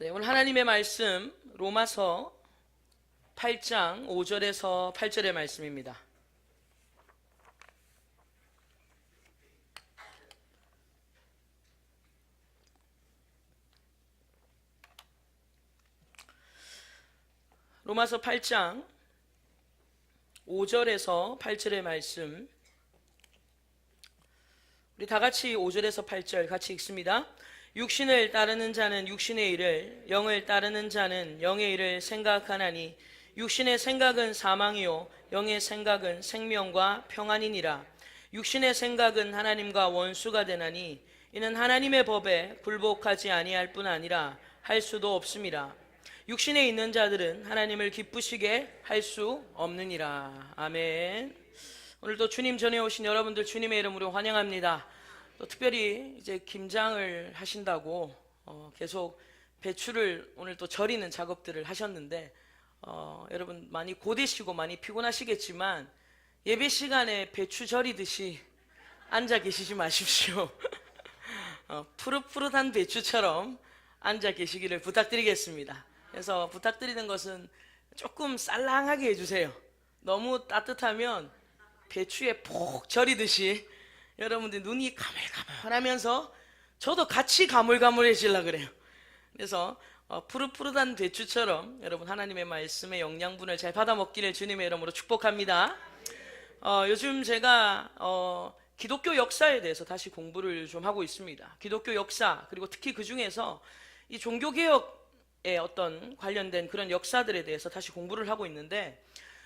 네, 오늘 하나님의 말씀 로마서 8장 5절에서 8절의 말씀입니다. 로마서 8장 5절에서 8절의 말씀, 우리 다 같이 5절에서 8절 같이 읽습니다. 육신을 따르는 자는 육신의 일을, 영을 따르는 자는 영의 일을 생각하나니 육신의 생각은 사망이요 영의 생각은 생명과 평안이니라. 육신의 생각은 하나님과 원수가 되나니 이는 하나님의 법에 굴복하지 아니할 뿐 아니라 할 수도 없음이라. 육신에 있는 자들은 하나님을 기쁘시게 할 수 없느니라. 아멘. 오늘도 주님 전에 오신 여러분들 주님의 이름으로 환영합니다. 또 특별히 이제 김장을 하신다고 계속 배추를 오늘 또 절이는 작업들을 하셨는데 여러분 많이 고되시고 많이 피곤하시겠지만 예배 시간에 배추 절이듯이 앉아 계시지 마십시오. 푸릇푸릇한 배추처럼 앉아 계시기를 부탁드리겠습니다. 그래서 부탁드리는 것은 조금 쌀랑하게 해주세요. 너무 따뜻하면 배추에 폭 절이듯이 여러분들 눈이 가물가물하면서 저도 같이 가물가물해지려고 그래요. 그래서 푸릇푸릇한 배추처럼 여러분 하나님의 말씀의 영양분을 잘 받아 먹기를 주님의 이름으로 축복합니다. 요즘 제가 기독교 역사에 대해서 다시 공부를 좀 하고 있습니다. 기독교 역사, 그리고 특히 그 중에서 이 종교개혁에 어떤 관련된 그런 역사들에 대해서 다시 공부를 하고 있는데,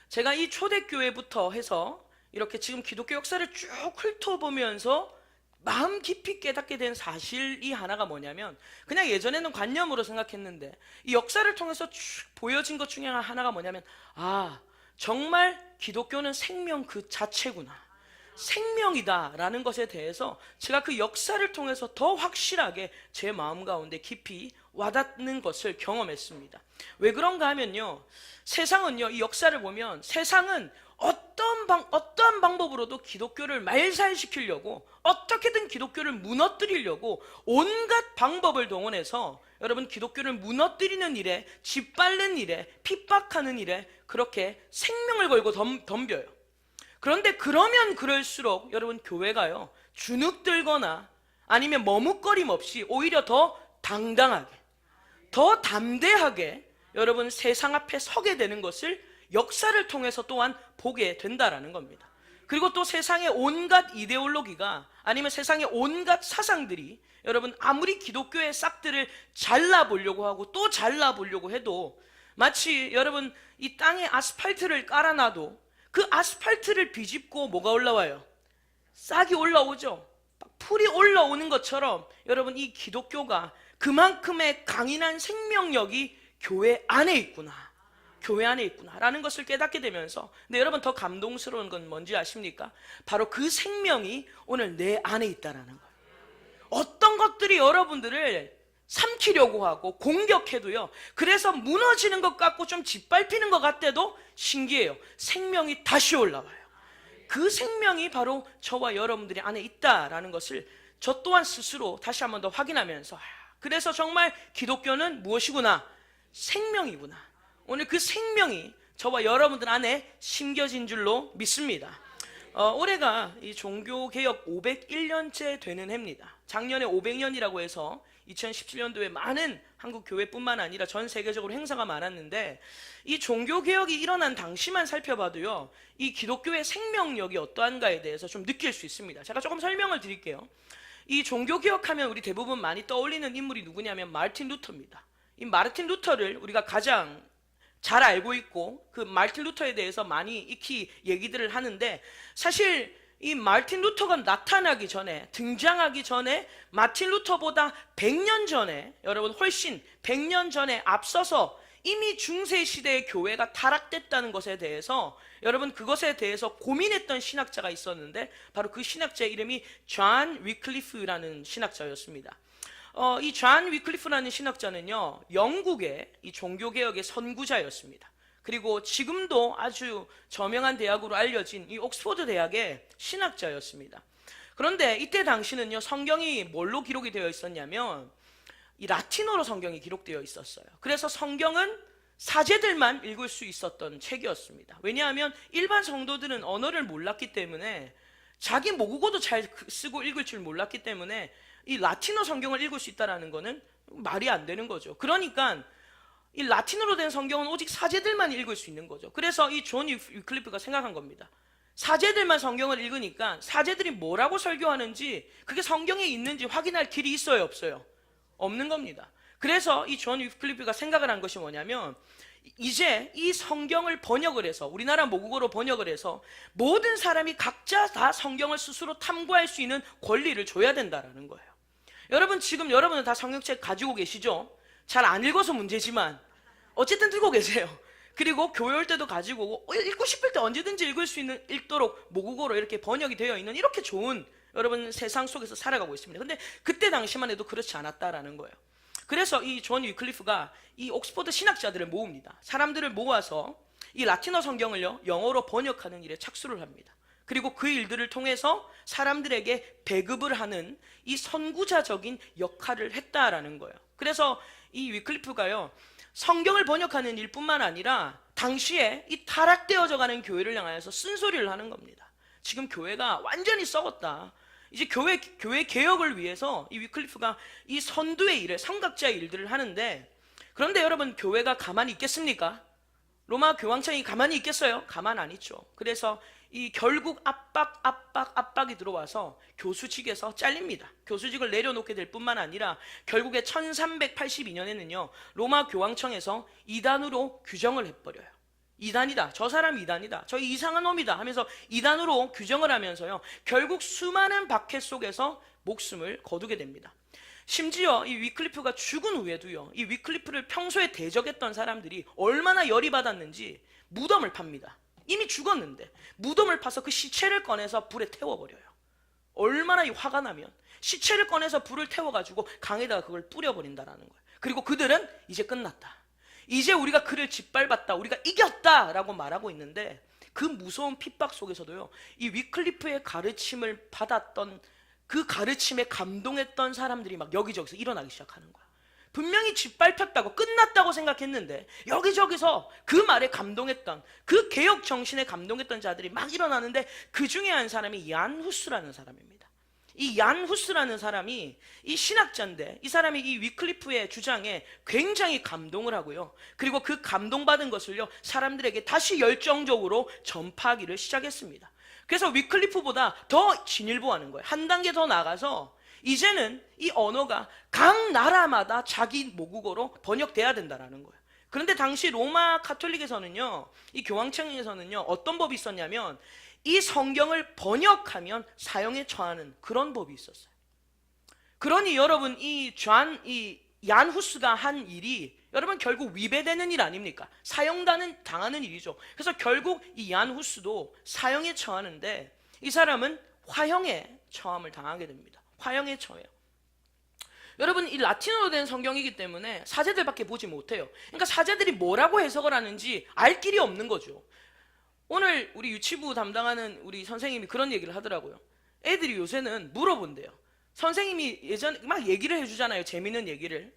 제가 이 초대교회부터 해서 이렇게 지금 기독교 역사를 쭉 훑어보면서 마음 깊이 깨닫게 된 사실이 하나가 뭐냐면, 그냥 예전에는 관념으로 생각했는데 이 역사를 통해서 쭉 보여진 것 중에 하나가 뭐냐면, 정말 기독교는 생명 그 자체구나, 생명이다 라는 것에 대해서 제가 그 역사를 통해서 더 확실하게 제 마음 가운데 깊이 와닿는 것을 경험했습니다. 왜 그런가 하면요, 세상은요, 이 역사를 보면 세상은 어떠한 방법으로도 기독교를 말살시키려고, 어떻게든 기독교를 무너뜨리려고 온갖 방법을 동원해서 여러분 기독교를 무너뜨리는 일에, 짓밟는 일에, 핍박하는 일에 그렇게 생명을 걸고 덤벼요. 그런데 그러면 그럴수록 여러분 교회가요, 주눅들거나 아니면 머뭇거림 없이 오히려 더 당당하게, 더 담대하게 여러분 세상 앞에 서게 되는 것을 역사를 통해서 또한 보게 된다라는 겁니다. 그리고 또 세상의 온갖 이데올로기가, 아니면 세상의 온갖 사상들이 여러분 아무리 기독교의 싹들을 잘라보려고 하고 또 잘라보려고 해도, 마치 여러분 이 땅에 아스팔트를 깔아놔도 그 아스팔트를 비집고 뭐가 올라와요? 싹이 올라오죠. 풀이 올라오는 것처럼 여러분 이 기독교가 그만큼의 강인한 생명력이 교회 안에 있구나, 교회 안에 있구나 라는 것을 깨닫게 되면서, 근데 여러분 더 감동스러운 건 뭔지 아십니까? 바로 그 생명이 오늘 내 안에 있다라는 거예요. 어떤 것들이 여러분들을 삼키려고 하고 공격해도요, 그래서 무너지는 것 같고 좀 짓밟히는 것 같아도 신기해요. 생명이 다시 올라와요. 그 생명이 바로 저와 여러분들이 안에 있다라는 것을 저 또한 스스로 다시 한번 더 확인하면서, 그래서 정말 기독교는 무엇이구나? 생명이구나. 오늘 그 생명이 저와 여러분들 안에 심겨진 줄로 믿습니다. 올해가 이 종교개혁 501년째 되는 해입니다. 작년에 500년이라고 해서 2017년도에 많은 한국 교회뿐만 아니라 전 세계적으로 행사가 많았는데, 이 종교개혁이 일어난 당시만 살펴봐도요, 이 기독교의 생명력이 어떠한가에 대해서 좀 느낄 수 있습니다. 제가 조금 설명을 드릴게요. 이 종교개혁하면 우리 대부분 많이 떠올리는 인물이 누구냐면 마르틴 루터입니다. 이 마르틴 루터를 우리가 가장 잘 알고 있고, 그 마르틴 루터에 대해서 많이 익히 얘기들을 하는데, 사실 이 마르틴 루터가 나타나기 전에, 등장하기 전에 마르틴 루터보다 100년 전에, 여러분 훨씬 100년 전에 앞서서 이미 중세시대의 교회가 타락됐다는 것에 대해서, 여러분 그것에 대해서 고민했던 신학자가 있었는데, 바로 그 신학자의 이름이 존 위클리프라는 신학자였습니다. 이 존 위클리프라는 신학자는요, 영국의 이 종교개혁의 선구자였습니다. 그리고 지금도 아주 저명한 대학으로 알려진 이 옥스퍼드 대학의 신학자였습니다. 그런데 이때 당시는요, 성경이 뭘로 기록이 되어 있었냐면 이 라틴어로 성경이 기록되어 있었어요. 그래서 성경은 사제들만 읽을 수 있었던 책이었습니다. 왜냐하면 일반 성도들은 언어를 몰랐기 때문에, 자기 모국어도 잘 쓰고 읽을 줄 몰랐기 때문에 이 라틴어 성경을 읽을 수 있다는 거는 말이 안 되는 거죠. 그러니까 이 라틴어로 된 성경은 오직 사제들만 읽을 수 있는 거죠. 그래서 이 존 위클리프가 생각한 겁니다. 사제들만 성경을 읽으니까 사제들이 뭐라고 설교하는지, 그게 성경에 있는지 확인할 길이 있어요, 없어요? 없는 겁니다. 그래서 이 존 위클리프가 생각을 한 것이 뭐냐면, 이제 이 성경을 번역을 해서, 우리나라 모국어로 번역을 해서 모든 사람이 각자 다 성경을 스스로 탐구할 수 있는 권리를 줘야 된다라는 거예요. 여러분, 지금 여러분은 다 성경책 가지고 계시죠? 잘 안 읽어서 문제지만 어쨌든 들고 계세요. 그리고 교회 올 때도 가지고 오고, 읽고 싶을 때 언제든지 읽을 수 있는, 읽도록 모국어로 이렇게 번역이 되어 있는 이렇게 좋은 여러분 세상 속에서 살아가고 있습니다. 근데 그때 당시만 해도 그렇지 않았다라는 거예요. 그래서 이 존 위클리프가 이 옥스퍼드 신학자들을 모읍니다. 사람들을 모아서 이 라틴어 성경을요 영어로 번역하는 일에 착수를 합니다. 그리고 그 일들을 통해서 사람들에게 배급을 하는 이 선구자적인 역할을 했다라는 거예요. 그래서 이 위클리프가요 성경을 번역하는 일뿐만 아니라 당시에 이 타락되어져 가는 교회를 향하여서 쓴소리를 하는 겁니다. 지금 교회가 완전히 썩었다. 이제 교회 개혁을 위해서 이 위클리프가 이 선두의 일을, 삼각자의 일들을 하는데, 그런데 여러분, 교회가 가만히 있겠습니까? 로마 교황청이 가만히 있겠어요? 가만 안 있죠. 그래서 이 결국 압박이 들어와서 교수직에서 잘립니다. 교수직을 내려놓게 될 뿐만 아니라 결국에 1382년에는요 로마 교황청에서 이단으로 규정을 해버려요. 이단이다, 저 사람 이단이다, 저 이상한 놈이다 하면서 이단으로 규정을 하면서요 결국 수많은 박해 속에서 목숨을 거두게 됩니다. 심지어 이 위클리프가 죽은 후에도요 이 위클리프를 평소에 대적했던 사람들이 얼마나 열이 받았는지 무덤을 팝니다. 이미 죽었는데 무덤을 파서 그 시체를 꺼내서 불에 태워버려요. 얼마나 화가 나면 시체를 꺼내서 불을 태워가지고 강에다가 그걸 뿌려버린다라는 거예요. 그리고 그들은 이제 끝났다, 이제 우리가 그를 짓밟았다, 우리가 이겼다 라고 말하고 있는데, 그 무서운 핍박 속에서도요 이 위클리프의 가르침을 받았던, 그 가르침에 감동했던 사람들이 막 여기저기서 일어나기 시작하는 거야. 분명히 짓밟혔다고 끝났다고 생각했는데 여기저기서 그 말에 감동했던, 그 개혁 정신에 감동했던 자들이 막 일어나는데, 그 중에 한 사람이 얀 후스라는 사람입니다. 이 얀 후스라는 사람이 이 신학자인데, 이 사람이 이 위클리프의 주장에 굉장히 감동을 하고요, 그리고 그 감동받은 것을요 사람들에게 다시 열정적으로 전파하기를 시작했습니다. 그래서 위클리프보다 더 진일보하는 거예요. 한 단계 더 나가서 이제는 이 언어가 각 나라마다 자기 모국어로 번역돼야 된다라는 거예요. 그런데 당시 로마 카톨릭에서는요, 이 교황청에서는요 어떤 법이 있었냐면, 이 성경을 번역하면 사형에 처하는 그런 법이 있었어요. 그러니 여러분, 얀 후스가 한 일이 여러분 결국 위배되는 일 아닙니까? 당하는 일이죠. 그래서 결국 이 얀 후스도 사형에 처하는데, 이 사람은 화형에 처함을 당하게 됩니다. 화형에 처해요. 여러분, 이 라틴어로 된 성경이기 때문에 사제들밖에 보지 못해요. 그러니까 사제들이 뭐라고 해석을 하는지 알 길이 없는 거죠. 오늘 우리 유치부 담당하는 우리 선생님이 그런 얘기를 하더라고요. 애들이 요새는 물어본대요. 선생님이 예전에 막 얘기를 해주잖아요, 재밌는 얘기를.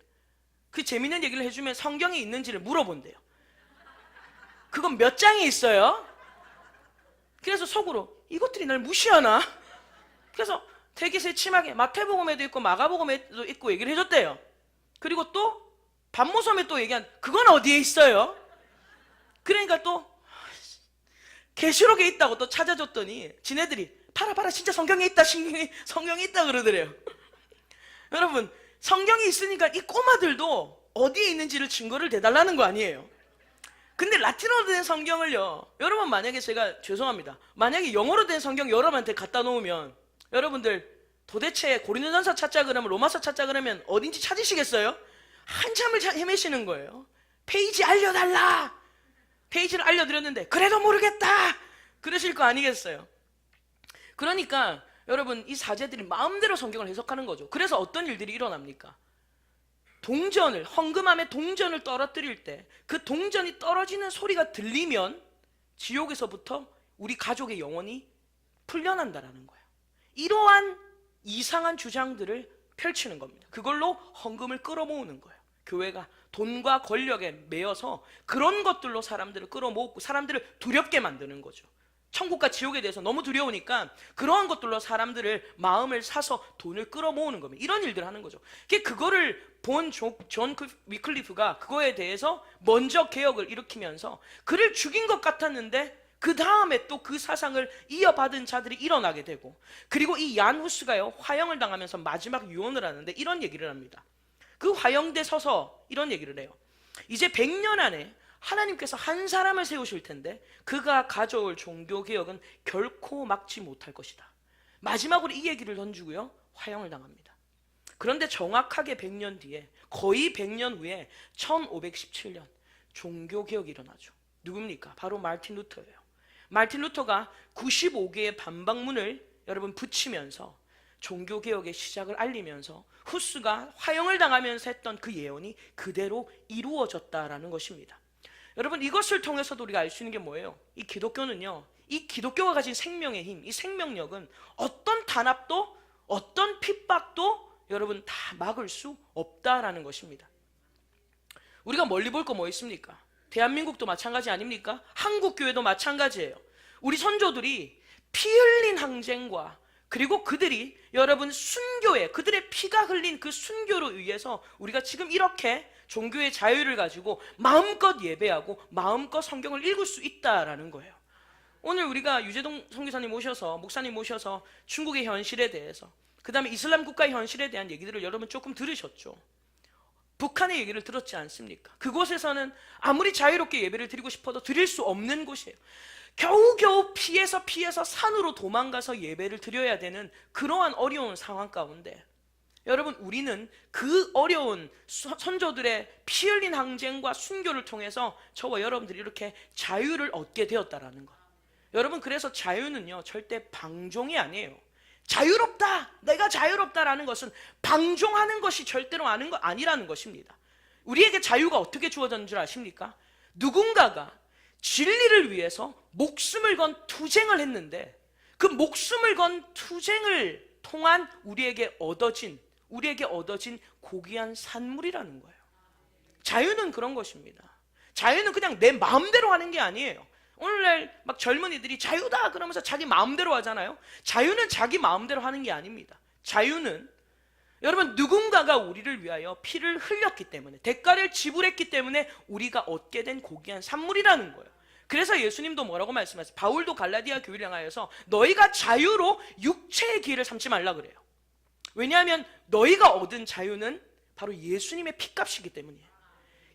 그 재밌는 얘기를 해주면 성경에 있는지를 물어본대요. 그건 몇 장에 있어요? 그래서 속으로 이것들이 날 무시하나? 그래서 되게 세침하게 마태복음에도 있고 마가복음에도 있고 얘기를 해줬대요. 그리고 또 반모섬에 또 얘기한, 그건 어디에 있어요? 그러니까 또 계시록에 있다고 또 찾아줬더니 지네들이 봐라 진짜 성경에 있다, 성경에 있다 그러더래요. 여러분, 성경이 있으니까 이 꼬마들도 어디에 있는지를 증거를 대달라는 거 아니에요. 근데 라틴어로 된 성경을요, 여러분 만약에 제가 죄송합니다, 만약에 영어로 된 성경 여러분한테 갖다 놓으면 여러분들 도대체 고린도전서 찾자 그러면, 로마서 찾자 그러면 어딘지 찾으시겠어요? 한참을 헤매시는 거예요. 페이지 알려달라, 페이지를 알려드렸는데 그래도 모르겠다 그러실 거 아니겠어요? 그러니까 여러분, 이 사제들이 마음대로 성경을 해석하는 거죠. 그래서 어떤 일들이 일어납니까? 헌금함에 동전을 떨어뜨릴 때 그 동전이 떨어지는 소리가 들리면 지옥에서부터 우리 가족의 영혼이 풀려난다라는 거예요. 이러한 이상한 주장들을 펼치는 겁니다. 그걸로 헌금을 끌어모으는 거예요. 교회가 돈과 권력에 매여서 그런 것들로 사람들을 끌어모으고 사람들을 두렵게 만드는 거죠. 천국과 지옥에 대해서 너무 두려우니까 그러한 것들로 사람들을 마음을 사서 돈을 끌어모으는 겁니다. 이런 일들을 하는 거죠. 그거를 본 존 위클리프가 그거에 대해서 먼저 개혁을 일으키면서 그를 죽인 것 같았는데 그 다음에 또 그 사상을 이어받은 자들이 일어나게 되고, 그리고 이 얀 후스가요 화형을 당하면서 마지막 유언을 하는데 이런 얘기를 합니다. 그 화형대 서서 이런 얘기를 해요. 이제 100년 안에 하나님께서 한 사람을 세우실 텐데 그가 가져올 종교개혁은 결코 막지 못할 것이다. 마지막으로 이 얘기를 던지고요 화형을 당합니다. 그런데 정확하게 100년 뒤에, 거의 100년 후에 1517년 종교개혁이 일어나죠. 누굽니까? 바로 마르틴 루터예요. 마르틴 루터가 95개의 반박문을 여러분 붙이면서 종교개혁의 시작을 알리면서 후스가 화형을 당하면서 했던 그 예언이 그대로 이루어졌다라는 것입니다. 여러분, 이것을 통해서도 우리가 알 수 있는 게 뭐예요? 이 기독교는요, 이 기독교가 가진 생명의 힘, 이 생명력은 어떤 단합도 어떤 핍박도 여러분 다 막을 수 없다라는 것입니다. 우리가 멀리 볼 거 뭐 있습니까? 대한민국도 마찬가지 아닙니까? 한국교회도 마찬가지예요. 우리 선조들이 피 흘린 항쟁과 그리고 그들이 여러분 순교에, 그들의 피가 흘린 그 순교로 의해서 우리가 지금 이렇게 종교의 자유를 가지고 마음껏 예배하고 마음껏 성경을 읽을 수 있다라는 거예요. 오늘 우리가 유재동 선교사님 모셔서, 목사님 모셔서 중국의 현실에 대해서, 그 다음에 이슬람 국가의 현실에 대한 얘기들을 여러분 조금 들으셨죠? 북한의 얘기를 들었지 않습니까? 그곳에서는 아무리 자유롭게 예배를 드리고 싶어도 드릴 수 없는 곳이에요. 겨우겨우 피해서 산으로 도망가서 예배를 드려야 되는 그러한 어려운 상황 가운데 여러분, 우리는 그 어려운 선조들의 피 흘린 항쟁과 순교를 통해서 저와 여러분들이 이렇게 자유를 얻게 되었다라는 것. 여러분, 그래서 자유는요 절대 방종이 아니에요. 자유롭다, 내가 자유롭다라는 것은 방종하는 것이 절대로 아니라는 것입니다. 우리에게 자유가 어떻게 주어졌는 줄 아십니까? 누군가가 진리를 위해서 목숨을 건 투쟁을 했는데 그 목숨을 건 투쟁을 통한 우리에게 얻어진 고귀한 산물이라는 거예요. 자유는 그런 것입니다. 자유는 그냥 내 마음대로 하는 게 아니에요. 오늘날 막 젊은이들이 자유다 그러면서 자기 마음대로 하잖아요. 자유는 자기 마음대로 하는 게 아닙니다. 자유는 여러분 누군가가 우리를 위하여 피를 흘렸기 때문에, 대가를 지불했기 때문에 우리가 얻게 된 고귀한 산물이라는 거예요. 그래서 예수님도 뭐라고 말씀하세요? 바울도 갈라디아 교회를 향하여서 너희가 자유로 육체의 기회를 삼지 말라 그래요. 왜냐하면 너희가 얻은 자유는 바로 예수님의 피값이기 때문이에요.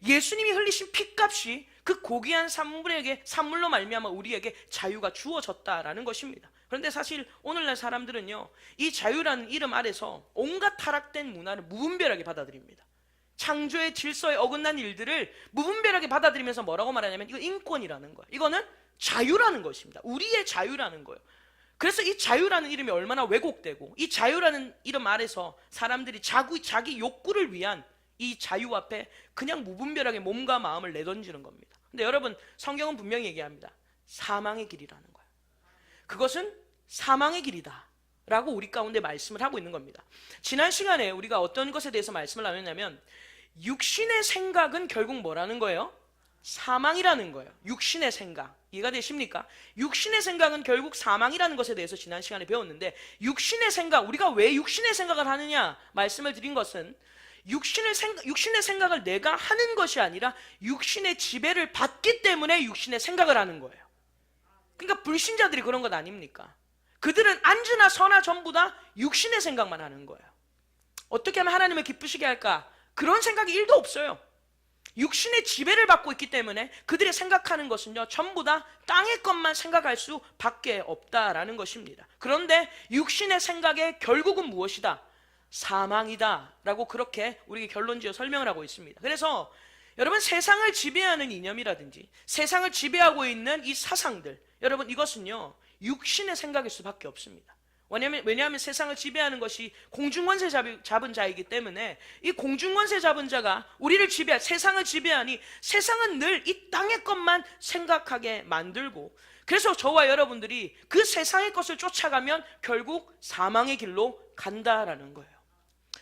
예수님이 흘리신 피값이 그 고귀한 산물로 말미암아 우리에게 자유가 주어졌다라는 것입니다. 그런데 사실 오늘날 사람들은요 이 자유라는 이름 아래서 온갖 타락된 문화를 무분별하게 받아들입니다. 창조의 질서에 어긋난 일들을 무분별하게 받아들이면서 뭐라고 말하냐면 이거 인권이라는 거예요. 이거는 자유라는 것입니다. 우리의 자유라는 거예요. 그래서 이 자유라는 이름이 얼마나 왜곡되고 이 자유라는 이름 아래서 사람들이 자기 욕구를 위한 이 자유 앞에 그냥 무분별하게 몸과 마음을 내던지는 겁니다. 근데 여러분, 성경은 분명히 얘기합니다. 사망의 길이라는 거예요. 그것은 사망의 길이다 라고 우리 가운데 말씀을 하고 있는 겁니다. 지난 시간에 우리가 어떤 것에 대해서 말씀을 나눴냐면 육신의 생각은 결국 뭐라는 거예요? 사망이라는 거예요. 육신의 생각, 이해가 되십니까? 육신의 생각은 결국 사망이라는 것에 대해서 지난 시간에 배웠는데, 육신의 생각, 우리가 왜 육신의 생각을 하느냐 말씀을 드린 것은 육신의 생각을 내가 하는 것이 아니라 육신의 지배를 받기 때문에 육신의 생각을 하는 거예요. 그러니까 불신자들이 그런 것 아닙니까? 그들은 안주나 서나 전부 다 육신의 생각만 하는 거예요. 어떻게 하면 하나님을 기쁘시게 할까? 그런 생각이 1도 없어요. 육신의 지배를 받고 있기 때문에 그들이 생각하는 것은요 전부 다 땅의 것만 생각할 수밖에 없다라는 것입니다. 그런데 육신의 생각의 결국은 무엇이다? 사망이다 라고 그렇게 우리에게 결론지어 설명을 하고 있습니다. 그래서 여러분, 세상을 지배하는 이념이라든지 세상을 지배하고 있는 이 사상들, 여러분 이것은요 육신의 생각일 수밖에 없습니다. 왜냐하면 세상을 지배하는 것이 공중권세 잡은 자이기 때문에 이 공중권세 잡은 자가 우리를 세상을 지배하니 세상은 늘 이 땅의 것만 생각하게 만들고, 그래서 저와 여러분들이 그 세상의 것을 쫓아가면 결국 사망의 길로 간다라는 거예요.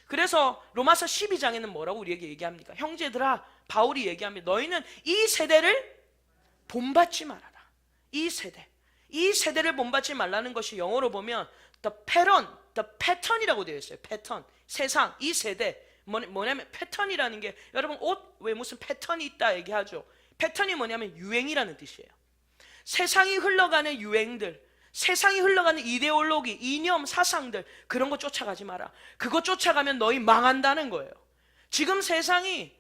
그래서 로마서 12장에는 뭐라고 우리에게 얘기합니까? 형제들아, 바울이 얘기합니다. 너희는 이 세대를 본받지 말아라. 이 세대를 본받지 말라는 것이 영어로 보면 the pattern이라고 되어 있어요. 패턴, 세상, 이 세대. 뭐냐면 패턴이라는 게, 여러분 옷 왜 무슨 패턴이 있다 얘기하죠. 패턴이 뭐냐면 유행이라는 뜻이에요. 세상이 흘러가는 유행들, 세상이 흘러가는 이데올로기, 이념, 사상들, 그런 거 쫓아가지 마라. 그거 쫓아가면 너희 망한다는 거예요. 지금 세상이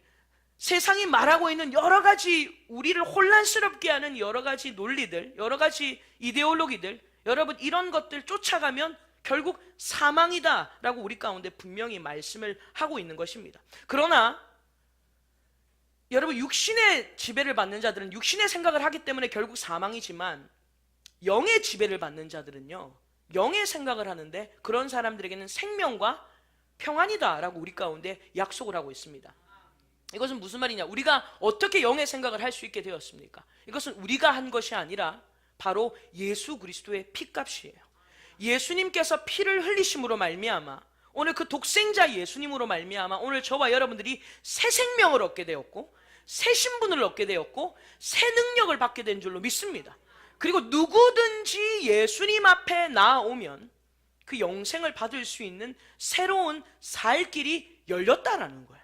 말하고 있는 여러 가지 우리를 혼란스럽게 하는 여러 가지 논리들, 여러 가지 이데올로기들, 여러분 이런 것들 쫓아가면 결국 사망이다라고 우리 가운데 분명히 말씀을 하고 있는 것입니다. 그러나 여러분, 육신의 지배를 받는 자들은 육신의 생각을 하기 때문에 결국 사망이지만, 영의 지배를 받는 자들은요, 영의 생각을 하는데 그런 사람들에게는 생명과 평안이다라고 우리 가운데 약속을 하고 있습니다. 이것은 무슨 말이냐? 우리가 어떻게 영의 생각을 할 수 있게 되었습니까? 이것은 우리가 한 것이 아니라 바로 예수 그리스도의 피값이에요. 예수님께서 피를 흘리심으로 말미암아, 오늘 그 독생자 예수님으로 말미암아 오늘 저와 여러분들이 새 생명을 얻게 되었고, 새 신분을 얻게 되었고, 새 능력을 받게 된 줄로 믿습니다. 그리고 누구든지 예수님 앞에 나아오면 그 영생을 받을 수 있는 새로운 살 길이 열렸다라는 거예요.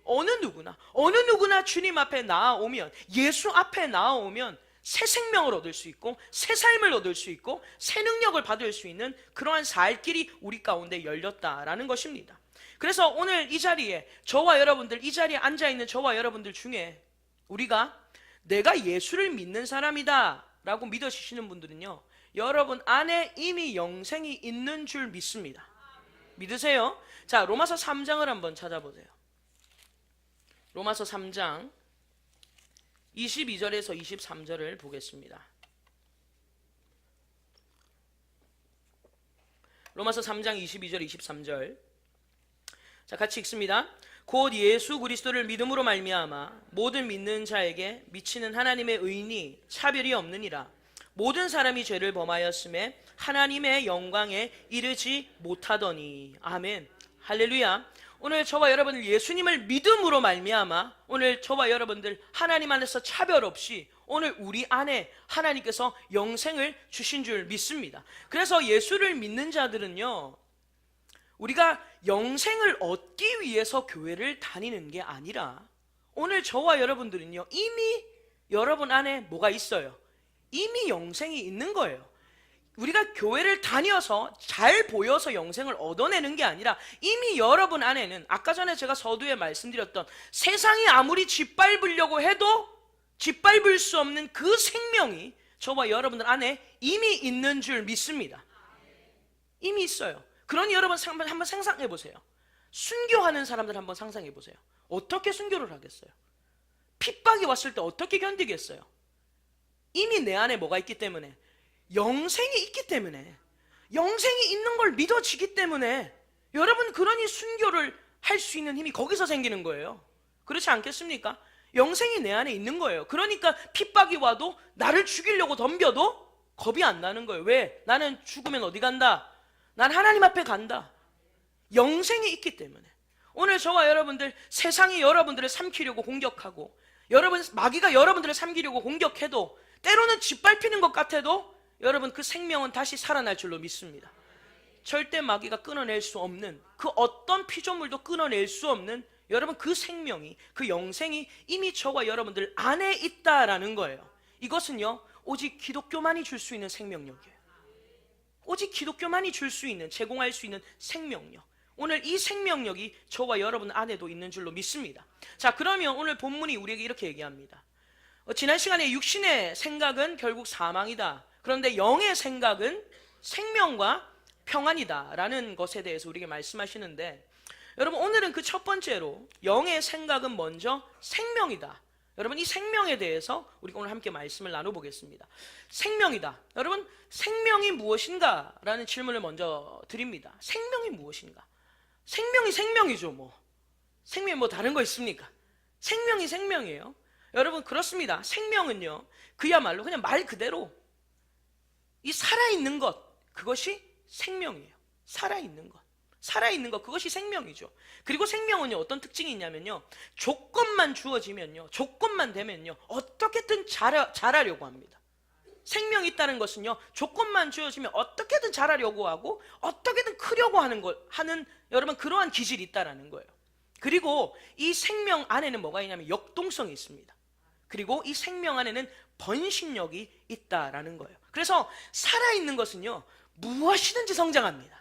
어느 누구나 주님 앞에 나아오면, 예수 앞에 나아오면 새 생명을 얻을 수 있고, 새 삶을 얻을 수 있고, 새 능력을 받을 수 있는 그러한 살 길이 우리 가운데 열렸다라는 것입니다. 그래서 오늘 이 자리에 저와 여러분들, 이 자리에 앉아있는 저와 여러분들 중에 우리가 내가 예수를 믿는 사람이다 라고 믿으시는 분들은요, 여러분 안에 이미 영생이 있는 줄 믿습니다. 믿으세요? 자, 로마서 3장을 한번 찾아보세요. 로마서 3장 22절에서 23절을 보겠습니다. 로마서 3장 22절 23절, 자, 같이 읽습니다. 곧 예수 그리스도를 믿음으로 말미암아 모든 믿는 자에게 미치는 하나님의 의인이 차별이 없느니라. 모든 사람이 죄를 범하였음에 하나님의 영광에 이르지 못하더니. 아멘. 할렐루야. 오늘 저와 여러분들 예수님을 믿음으로 말미암아 오늘 저와 여러분들 하나님 안에서 차별 없이 오늘 우리 안에 하나님께서 영생을 주신 줄 믿습니다. 그래서 예수를 믿는 자들은요, 우리가 영생을 얻기 위해서 교회를 다니는 게 아니라, 오늘 저와 여러분들은요, 이미 여러분 안에 뭐가 있어요? 이미 영생이 있는 거예요. 우리가 교회를 다녀서 잘 보여서 영생을 얻어내는 게 아니라 이미 여러분 안에는, 아까 전에 제가 서두에 말씀드렸던 세상이 아무리 짓밟으려고 해도 짓밟을 수 없는 그 생명이 저와 여러분들 안에 이미 있는 줄 믿습니다. 이미 있어요. 그러니 여러분 한번 상상해 보세요. 순교하는 사람들 한번 상상해 보세요. 어떻게 순교를 하겠어요? 핍박이 왔을 때 어떻게 견디겠어요? 이미 내 안에 뭐가 있기 때문에? 영생이 있기 때문에, 영생이 있는 걸 믿어지기 때문에 여러분, 그러니 순교를 할 수 있는 힘이 거기서 생기는 거예요. 그렇지 않겠습니까? 영생이 내 안에 있는 거예요. 그러니까 핍박이 와도 나를 죽이려고 덤벼도 겁이 안 나는 거예요. 왜? 나는 죽으면 어디 간다? 난 하나님 앞에 간다. 영생이 있기 때문에. 오늘 저와 여러분들, 세상이 여러분들을 삼키려고 공격하고, 마귀가 여러분들을 삼키려고 공격해도, 때로는 짓밟히는 것 같아도 여러분 그 생명은 다시 살아날 줄로 믿습니다. 절대 마귀가 끊어낼 수 없는, 그 어떤 피조물도 끊어낼 수 없는 여러분 그 생명이, 그 영생이 이미 저와 여러분들 안에 있다라는 거예요. 이것은요, 오직 기독교만이 줄 수 있는 생명력이에요. 오직 기독교만이 줄 수 있는, 제공할 수 있는 생명력. 오늘 이 생명력이 저와 여러분 안에도 있는 줄로 믿습니다. 자, 그러면 오늘 본문이 우리에게 이렇게 얘기합니다. 지난 시간에 육신의 생각은 결국 사망이다. 그런데 영의 생각은 생명과 평안이다 라는 것에 대해서 우리에게 말씀하시는데, 여러분 오늘은 그 첫 번째로 영의 생각은 먼저 생명이다. 여러분 이 생명에 대해서 우리가 오늘 함께 말씀을 나눠보겠습니다. 생명이다. 여러분 생명이 무엇인가? 라는 질문을 먼저 드립니다. 생명이 무엇인가? 생명이 생명이죠. 생명이 다른 거 있습니까? 생명이 생명이에요. 여러분 그렇습니다. 생명은요, 그야말로 그냥 말 그대로 이 살아있는 것, 그것이 생명이에요. 살아있는 것. 살아있는 것, 그것이 생명이죠. 그리고 생명은요, 어떤 특징이 있냐면요, 조건만 주어지면요, 조건만 되면요, 어떻게든 자라려고 합니다. 생명이 있다는 것은요, 조건만 주어지면 어떻게든 자라려고 하고 어떻게든 크려고 하는 여러분, 그러한 기질이 있다라는 거예요. 그리고 이 생명 안에는 뭐가 있냐면 역동성이 있습니다. 그리고 이 생명 안에는 번식력이 있다라는 거예요. 그래서 살아있는 것은요, 무엇이든지 성장합니다.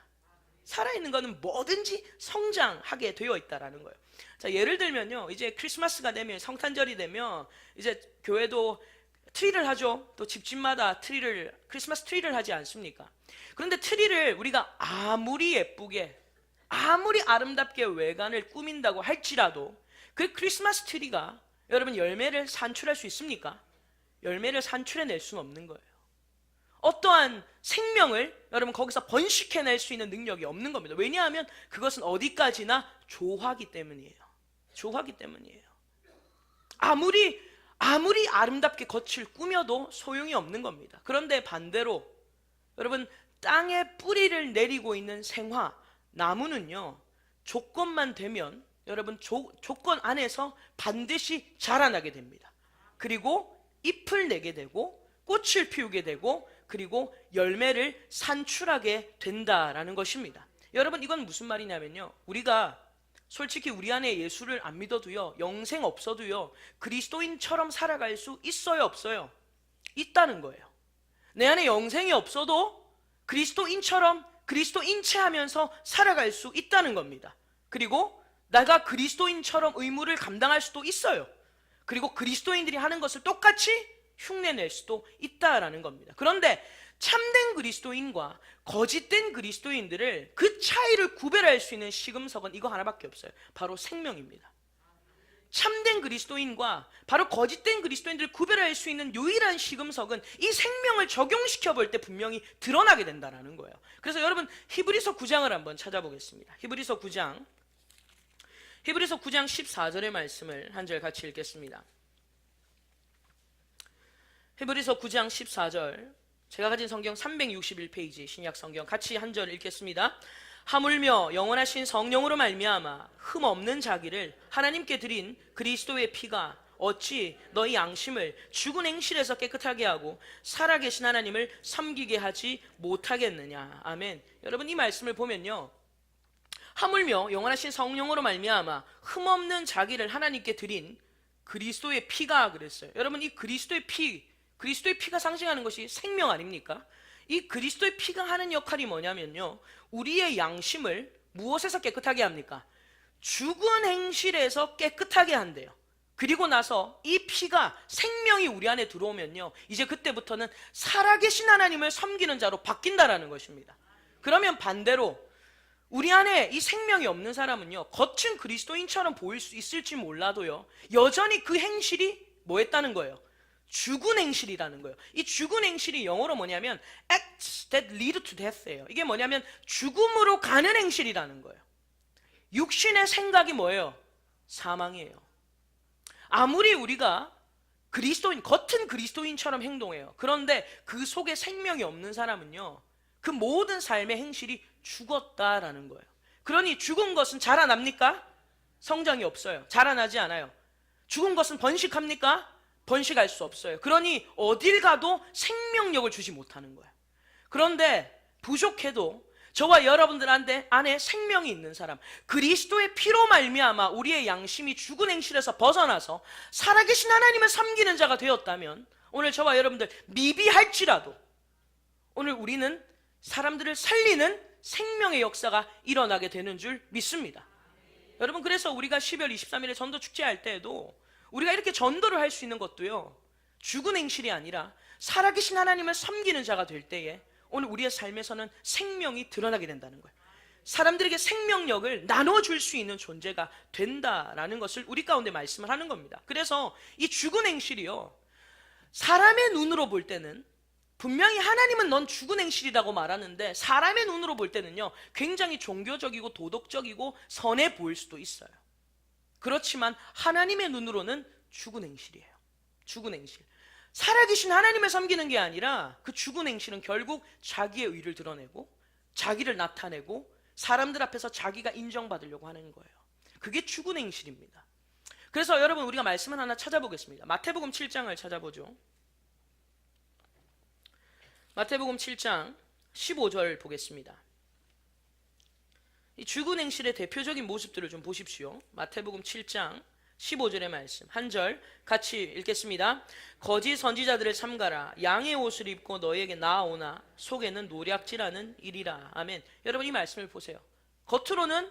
살아있는 것은 뭐든지 성장하게 되어 있다라는 거예요. 자, 예를 들면요, 이제 크리스마스가 되면, 성탄절이 되면 이제 교회도 트리를 하죠. 또 집집마다 크리스마스 트리를 하지 않습니까? 그런데 트리를 우리가 아무리 예쁘게, 아무리 아름답게 외관을 꾸민다고 할지라도 그 크리스마스 트리가 여러분 열매를 산출할 수 있습니까? 열매를 산출해낼 수는 없는 거예요. 어떠한 생명을 여러분 거기서 번식해낼 수 있는 능력이 없는 겁니다. 왜냐하면 그것은 어디까지나 조화기 때문이에요. 조화기 때문이에요. 아무리 아름답게 겉을 꾸며도 소용이 없는 겁니다. 그런데 반대로 여러분, 땅에 뿌리를 내리고 있는 생화, 나무는요, 조건만 되면 여러분 조건 안에서 반드시 자라나게 됩니다. 그리고 잎을 내게 되고 꽃을 피우게 되고 그리고 열매를 산출하게 된다라는 것입니다. 여러분, 이건 무슨 말이냐면요, 우리가 솔직히 우리 안에 예수를 안 믿어도요, 영생 없어도요, 그리스도인처럼 살아갈 수 있어요, 없어요? 있다는 거예요. 내 안에 영생이 없어도 그리스도인처럼 그리스도인체 하면서 살아갈 수 있다는 겁니다. 그리고 내가 그리스도인처럼 의무를 감당할 수도 있어요. 그리고 그리스도인들이 하는 것을 똑같이 흉내낼 수도 있다라는 겁니다. 그런데 참된 그리스도인과 거짓된 그리스도인들을, 그 차이를 구별할 수 있는 시금석은 이거 하나밖에 없어요. 바로 생명입니다. 참된 그리스도인과 바로 거짓된 그리스도인들을 구별할 수 있는 유일한 시금석은 이 생명을 적용시켜 볼 때 분명히 드러나게 된다는 거예요. 그래서 여러분, 히브리서 9장을 한번 찾아보겠습니다. 히브리서 9장 14절의 말씀을 한 절 같이 읽겠습니다. 히브리서 9장 14절, 제가 가진 성경 361페이지 신약 성경, 같이 한 절 읽겠습니다. 하물며 영원하신 성령으로 말미암아 흠 없는 자기를 하나님께 드린 그리스도의 피가 어찌 너희 양심을 죽은 행실에서 깨끗하게 하고 살아계신 하나님을 섬기게 하지 못하겠느냐. 아멘. 여러분, 이 말씀을 보면요, 하물며 영원하신 성령으로 말미암아 흠 없는 자기를 하나님께 드린 그리스도의 피가 그랬어요. 여러분, 이 그리스도의 피가 상징하는 것이 생명 아닙니까? 이 그리스도의 피가 하는 역할이 뭐냐면요, 우리의 양심을 무엇에서 깨끗하게 합니까? 죽은 행실에서 깨끗하게 한대요. 그리고 나서 이 피가, 생명이 우리 안에 들어오면요, 이제 그때부터는 살아계신 하나님을 섬기는 자로 바뀐다라는 것입니다. 그러면 반대로 우리 안에 이 생명이 없는 사람은요, 겉은 그리스도인처럼 보일 수 있을지 몰라도요, 여전히 그 행실이 뭐 했다는 거예요? 죽은 행실이라는 거예요. 이 죽은 행실이 영어로 뭐냐면 acts that lead to death예요. 이게 뭐냐면 죽음으로 가는 행실이라는 거예요. 육신의 생각이 뭐예요? 사망이에요. 아무리 우리가 겉은 그리스도인처럼 행동해요. 그런데 그 속에 생명이 없는 사람은요, 그 모든 삶의 행실이 죽었다라는 거예요. 그러니 죽은 것은 자라납니까? 성장이 없어요. 자라나지 않아요. 죽은 것은 번식합니까? 번식할 수 없어요. 그러니 어딜 가도 생명력을 주지 못하는 거예요. 그런데 부족해도 저와 여러분들한테 안에 생명이 있는 사람, 그리스도의 피로 말미암아 우리의 양심이 죽은 행실에서 벗어나서 살아계신 하나님을 섬기는 자가 되었다면, 오늘 저와 여러분들 미비할지라도 오늘 우리는 사람들을 살리는 생명의 역사가 일어나게 되는 줄 믿습니다. 여러분, 그래서 우리가 12월 23일에 전도 축제할 때에도 우리가 이렇게 전도를 할 수 있는 것도요, 죽은 행실이 아니라 살아계신 하나님을 섬기는 자가 될 때에 오늘 우리의 삶에서는 생명이 드러나게 된다는 거예요. 사람들에게 생명력을 나눠줄 수 있는 존재가 된다라는 것을 우리 가운데 말씀을 하는 겁니다. 그래서 이 죽은 행실이요, 사람의 눈으로 볼 때는 분명히 하나님은 넌 죽은 행실이라고 말하는데, 사람의 눈으로 볼 때는요, 굉장히 종교적이고 도덕적이고 선해 보일 수도 있어요. 그렇지만 하나님의 눈으로는 죽은 행실이에요. 죽은 행실. 살아계신 하나님을 섬기는 게 아니라 그 죽은 행실은 결국 자기의 의를 드러내고 자기를 나타내고 사람들 앞에서 자기가 인정받으려고 하는 거예요. 그게 죽은 행실입니다. 그래서 여러분 우리가 말씀을 하나 찾아보겠습니다. 마태복음 7장을 찾아보죠. 마태복음 7장 15절 보겠습니다. 이 죽은 행실의 대표적인 모습들을 좀 보십시오. 마태복음 7장 15절의 말씀 한 절 같이 읽겠습니다. 거짓 선지자들을 삼가라. 양의 옷을 입고 너에게 나아오나 속에는 노략질하는 일이라. 아멘. 여러분 이 말씀을 보세요. 겉으로는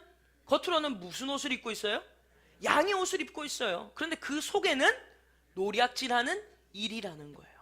무슨 옷을 입고 있어요? 양의 옷을 입고 있어요. 그런데 그 속에는 노략질하는 일이라는 거예요.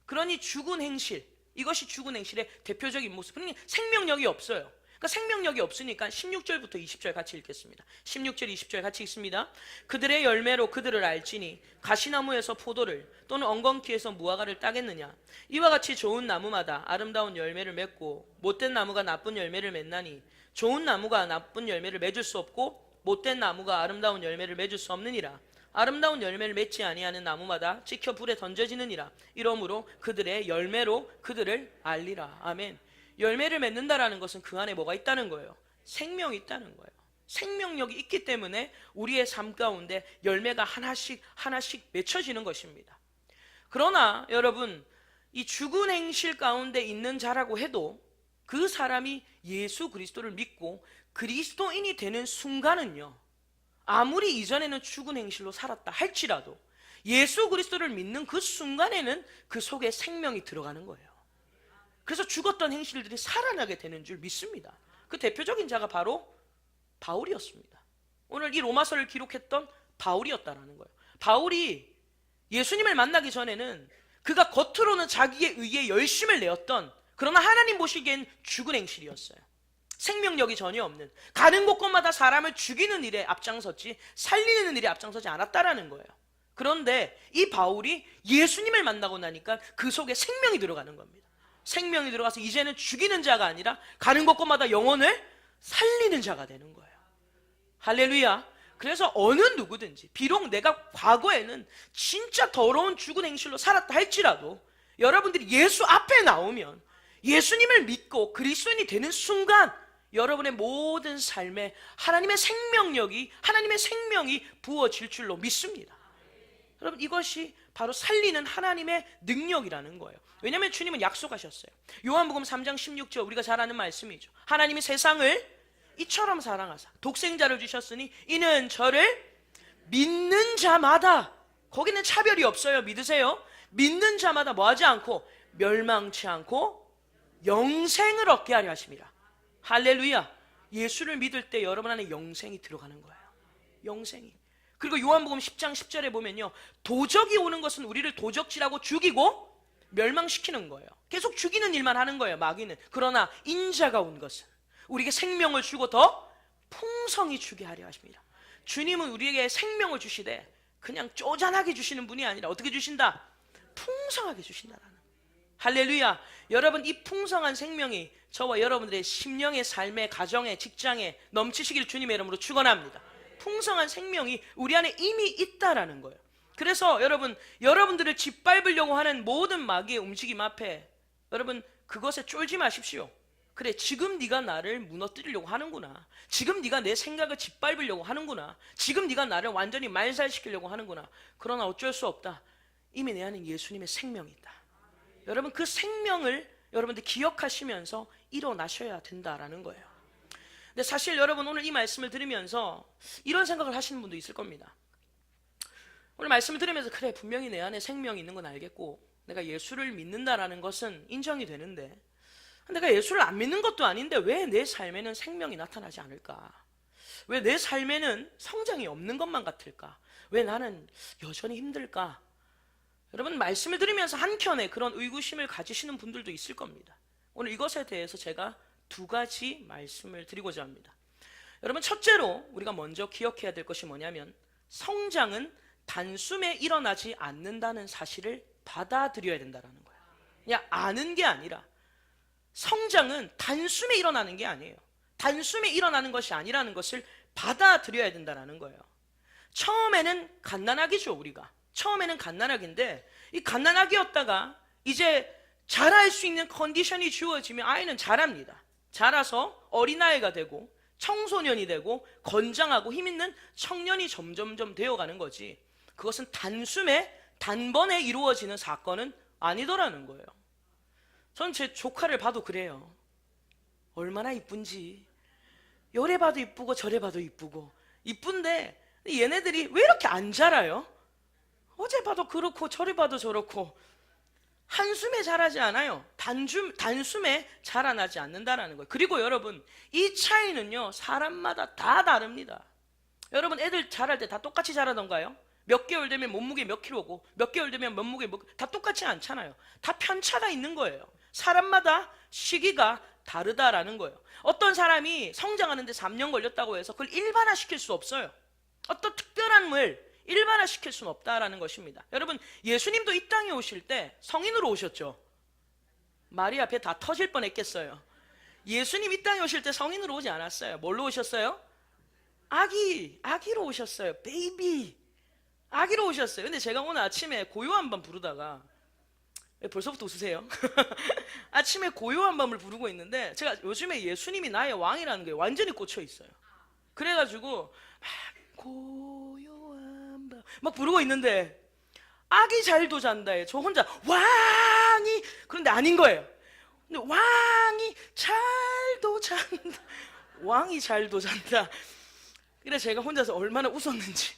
그러니 죽은 행실, 이것이 죽은 행실의 대표적인 모습. 그러니 생명력이 없어요. 그러니까 생명력이 없으니까 16절부터 20절 같이 읽겠습니다. 16절 20절 같이 읽습니다. 그들의 열매로 그들을 알지니 가시나무에서 포도를 또는 엉겅퀴에서 무화과를 따겠느냐. 이와 같이 좋은 나무마다 아름다운 열매를 맺고 못된 나무가 나쁜 열매를 맺나니 좋은 나무가 나쁜 열매를 맺을 수 없고 못된 나무가 아름다운 열매를 맺을 수 없느니라. 아름다운 열매를 맺지 아니하는 나무마다 찍혀 불에 던져지느니라. 이러므로 그들의 열매로 그들을 알리라. 아멘. 열매를 맺는다라는 것은 그 안에 뭐가 있다는 거예요? 생명이 있다는 거예요. 생명력이 있기 때문에 우리의 삶 가운데 열매가 하나씩 맺혀지는 것입니다. 그러나 여러분, 이 죽은 행실 가운데 있는 자라고 해도 그 사람이 예수 그리스도를 믿고 그리스도인이 되는 순간은요, 아무리 이전에는 죽은 행실로 살았다 할지라도 예수 그리스도를 믿는 그 순간에는 그 속에 생명이 들어가는 거예요. 그래서 죽었던 행실들이 살아나게 되는 줄 믿습니다. 그 대표적인 자가 바로 바울이었습니다. 오늘 이 로마서를 기록했던 바울이었다라는 거예요. 바울이 예수님을 만나기 전에는 그가 겉으로는 자기에 의해 열심을 내었던, 그러나 하나님 보시기엔 죽은 행실이었어요. 생명력이 전혀 없는, 가는 곳곳마다 사람을 죽이는 일에 앞장섰지 살리는 일에 앞장서지 않았다라는 거예요. 그런데 이 바울이 예수님을 만나고 나니까 그 속에 생명이 들어가는 겁니다. 생명이 들어가서 이제는 죽이는 자가 아니라 가는 곳곳마다 영혼을 살리는 자가 되는 거예요. 할렐루야. 그래서 어느 누구든지 비록 내가 과거에는 진짜 더러운 죽은 행실로 살았다 할지라도 여러분들이 예수 앞에 나오면, 예수님을 믿고 그리스도인이 되는 순간 여러분의 모든 삶에 하나님의 생명력이, 하나님의 생명이 부어질 줄로 믿습니다. 여러분, 이것이 바로 살리는 하나님의 능력이라는 거예요. 왜냐하면 주님은 약속하셨어요. 요한복음 3장 16절, 우리가 잘 아는 말씀이죠. 하나님이 세상을 이처럼 사랑하사 독생자를 주셨으니 이는 저를 믿는 자마다, 거기는 차별이 없어요. 믿으세요? 믿는 자마다 뭐하지 않고 멸망치 않고 영생을 얻게 하려 하심이라. 할렐루야. 예수를 믿을 때 여러분 안에 영생이 들어가는 거예요. 영생이. 그리고 요한복음 10장 10절에 보면요, 도적이 오는 것은 우리를 도적질하고 죽이고 멸망시키는 거예요. 계속 죽이는 일만 하는 거예요, 마귀는. 그러나 인자가 온 것은 우리에게 생명을 주고 더 풍성히 주게 하려 하십니다. 주님은 우리에게 생명을 주시되 그냥 쪼잔하게 주시는 분이 아니라 어떻게 주신다? 풍성하게 주신다라는. 할렐루야. 여러분, 이 풍성한 생명이 저와 여러분들의 심령의 삶의, 가정의, 직장에 넘치시길 주님의 이름으로 축원합니다. 풍성한 생명이 우리 안에 이미 있다라는 거예요. 그래서 여러분들을 짓밟으려고 하는 모든 마귀의 움직임 앞에 여러분 그것에 쫄지 마십시오. 그래, 지금 네가 나를 무너뜨리려고 하는구나. 지금 네가 내 생각을 짓밟으려고 하는구나. 지금 네가 나를 완전히 말살시키려고 하는구나. 그러나 어쩔 수 없다. 이미 내 안에 예수님의 생명이 있다. 여러분, 그 생명을 여러분들 기억하시면서 일어나셔야 된다라는 거예요. 근데 사실 여러분, 오늘 이 말씀을 들으면서 이런 생각을 하시는 분도 있을 겁니다. 오늘 말씀을 들으면서 그래, 분명히 내 안에 생명이 있는 건 알겠고 내가 예수를 믿는다라는 것은 인정이 되는데 내가 예수를 안 믿는 것도 아닌데 왜 내 삶에는 생명이 나타나지 않을까? 왜 내 삶에는 성장이 없는 것만 같을까? 왜 나는 여전히 힘들까? 여러분, 말씀을 들으면서 한켠에 그런 의구심을 가지시는 분들도 있을 겁니다. 오늘 이것에 대해서 제가 두 가지 말씀을 드리고자 합니다. 여러분, 첫째로 우리가 먼저 기억해야 될 것이 뭐냐면 성장은 단숨에 일어나지 않는다는 사실을 받아들여야 된다는 거예요. 그냥 아는 게 아니라 성장은 단숨에 일어나는 게 아니에요. 단숨에 일어나는 것이 아니라는 것을 받아들여야 된다는 거예요. 처음에는 갓난아기죠. 우리가 처음에는 갓난아기인데 이 갓난아기였다가 이제 자랄 수 있는 컨디션이 주어지면 아이는 자랍니다. 자라서 어린아이가 되고 청소년이 되고 건장하고 힘있는 청년이 점점점 되어가는 거지, 그것은 단번에 이루어지는 사건은 아니더라는 거예요. 전 제 조카를 봐도 그래요. 얼마나 이쁜지. 요래 봐도 이쁘고 저래 봐도 이쁘고 이쁜데 얘네들이 왜 이렇게 안 자라요? 어제 봐도 그렇고 저래 봐도 저렇고 한숨에 자라지 않아요. 단숨에 자라나지 않는다라는 거예요. 그리고 여러분, 이 차이는요 사람마다 다 다릅니다. 여러분, 애들 자랄 때 다 똑같이 자라던가요? 몇 개월 되면 몸무게 몇 킬로고 몇 개월 되면 몸무게 다 똑같지 않잖아요. 다 편차가 있는 거예요. 사람마다 시기가 다르다라는 거예요. 어떤 사람이 성장하는데 3년 걸렸다고 해서 그걸 일반화시킬 수 없어요. 어떤 특별한 물 일반화시킬 수는 없다라는 것입니다. 여러분, 예수님도 이 땅에 오실 때 성인으로 오셨죠. 마리아 배 다 터질 뻔했겠어요. 예수님 이 땅에 오실 때 성인으로 오지 않았어요. 뭘로 오셨어요? 아기로 오셨어요. 베이비 아기로 오셨어요. 근데 제가 오늘 아침에 고요한 밤 부르다가, 벌써부터 웃으세요? 아침에 고요한 밤을 부르고 있는데, 제가 요즘에 예수님이 나의 왕이라는 게 완전히 꽂혀 있어요. 그래가지고 막 고요한 밤 막 부르고 있는데 아기 잘도 잔다에 저 혼자 왕이, 그런데 아닌 거예요. 근데 왕이 잘도 잔다, 왕이 잘도 잔다. 그래 제가 혼자서 얼마나 웃었는지.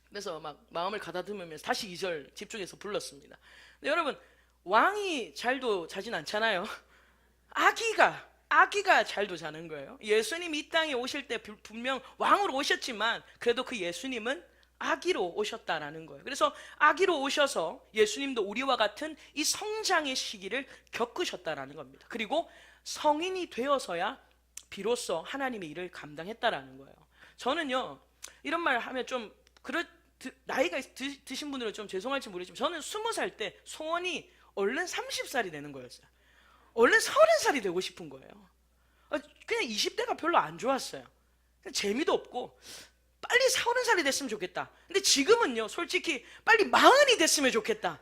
그래서 막 마음을 가다듬으면서 다시 2절 집중해서 불렀습니다. 근데 여러분, 왕이 잘도 자진 않잖아요. 아기가 잘도 자는 거예요. 예수님이 이 땅에 오실 때 분명 왕으로 오셨지만 그래도 그 예수님은 아기로 오셨다라는 거예요. 그래서 아기로 오셔서 예수님도 우리와 같은 이 성장의 시기를 겪으셨다라는 겁니다. 그리고 성인이 되어서야 비로소 하나님의 일을 감당했다라는 거예요. 저는요, 이런 말 하면 좀 나이가 드신 분들은 좀 죄송할지 모르지만, 저는 20살 때 소원이 얼른 30살이 되는 거였어요. 얼른 30살이 되고 싶은 거예요. 그냥 20대가 별로 안 좋았어요. 재미도 없고 빨리 30살이 됐으면 좋겠다. 근데 지금은요, 솔직히 빨리 40이 됐으면 좋겠다.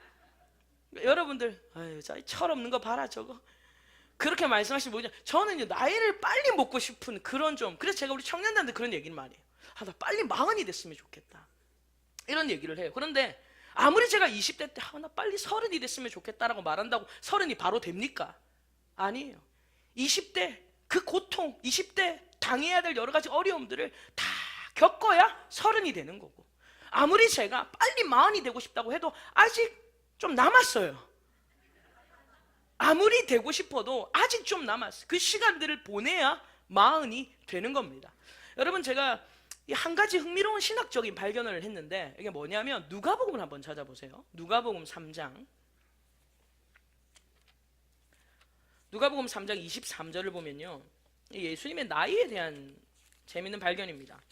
여러분들, 아유, 철없는 거 봐라 저거, 그렇게 말씀하시면 뭐냐, 저는요 나이를 빨리 먹고 싶은 그런 그래서 제가 우리 청년단한테 그런 얘기를 많이 해요. 나 빨리 40이 됐으면 좋겠다, 이런 얘기를 해요. 그런데 아무리 제가 20대 때 나 빨리 30이 됐으면 좋겠다라고 말한다고 30이 바로 됩니까? 아니에요. 20대 그 고통, 20대 당해야 될 여러 가지 어려움들을 다 겪어야 30이 되는 거고, 아무리 제가 빨리 40이 되고 싶다고 해도 아직 좀 남았어요. 아무리 되고 싶어도 아직 좀 남았어요. 그 시간들을 보내야 40이 되는 겁니다. 여러분, 제가 한 가지 흥미로운 신학적인 발견을 했는데, 이게 뭐냐면 누가복음을 한번 찾아보세요. 누가복음 3장 23절을 보면요, 예수님의 나이에 대한 재미있는 발견입니다.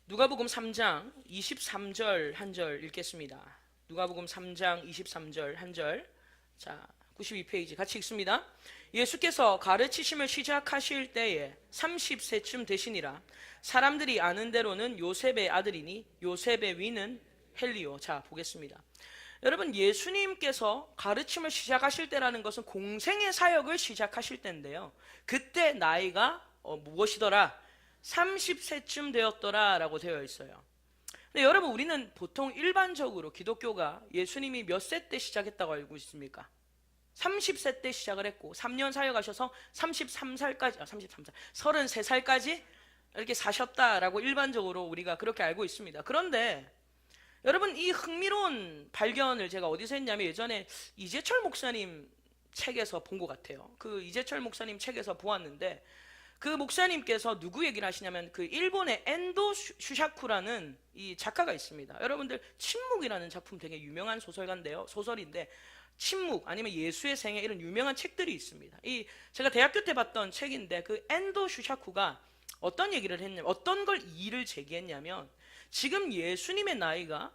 누가복음 3장 23절 한 절 읽겠습니다. 누가복음 3장 23절 한 절. 자, 92페이지 같이 읽습니다. 예수께서 가르치심을 시작하실 때에 30세쯤 되시니라. 사람들이 아는 대로는 요셉의 아들이니 요셉의 위는 헬리오. 자, 보겠습니다. 여러분, 예수님께서 가르침을 시작하실 때라는 것은 공생의 사역을 시작하실 때인데요, 그때 나이가 무엇이더라? 30세쯤 되었더라 라고 되어 있어요. 근데 여러분, 우리는 보통 일반적으로 기독교가 예수님이 몇 세 때 시작했다고 알고 있습니까? 30세 때 시작을 했고 3년 사역하셔서 33살까지 33살까지 이렇게 사셨다라고 일반적으로 우리가 그렇게 알고 있습니다. 그런데 여러분, 이 흥미로운 발견을 제가 어디서 했냐면, 예전에 이재철 목사님 책에서 본 것 같아요. 그 이재철 목사님 책에서 보았는데, 그 목사님께서 누구 얘기를 하시냐면, 그 일본의 엔도 슈샤쿠라는 이 작가가 있습니다. 여러분들, 침묵이라는 작품 되게 유명한 소설인데 침묵 아니면 예수의 생애, 이런 유명한 책들이 있습니다. 이 제가 대학교 때 봤던 책인데, 그 엔도 슈샤쿠가 어떤 얘기를 했냐면, 어떤 걸 이의를 제기했냐면, 지금 예수님의 나이가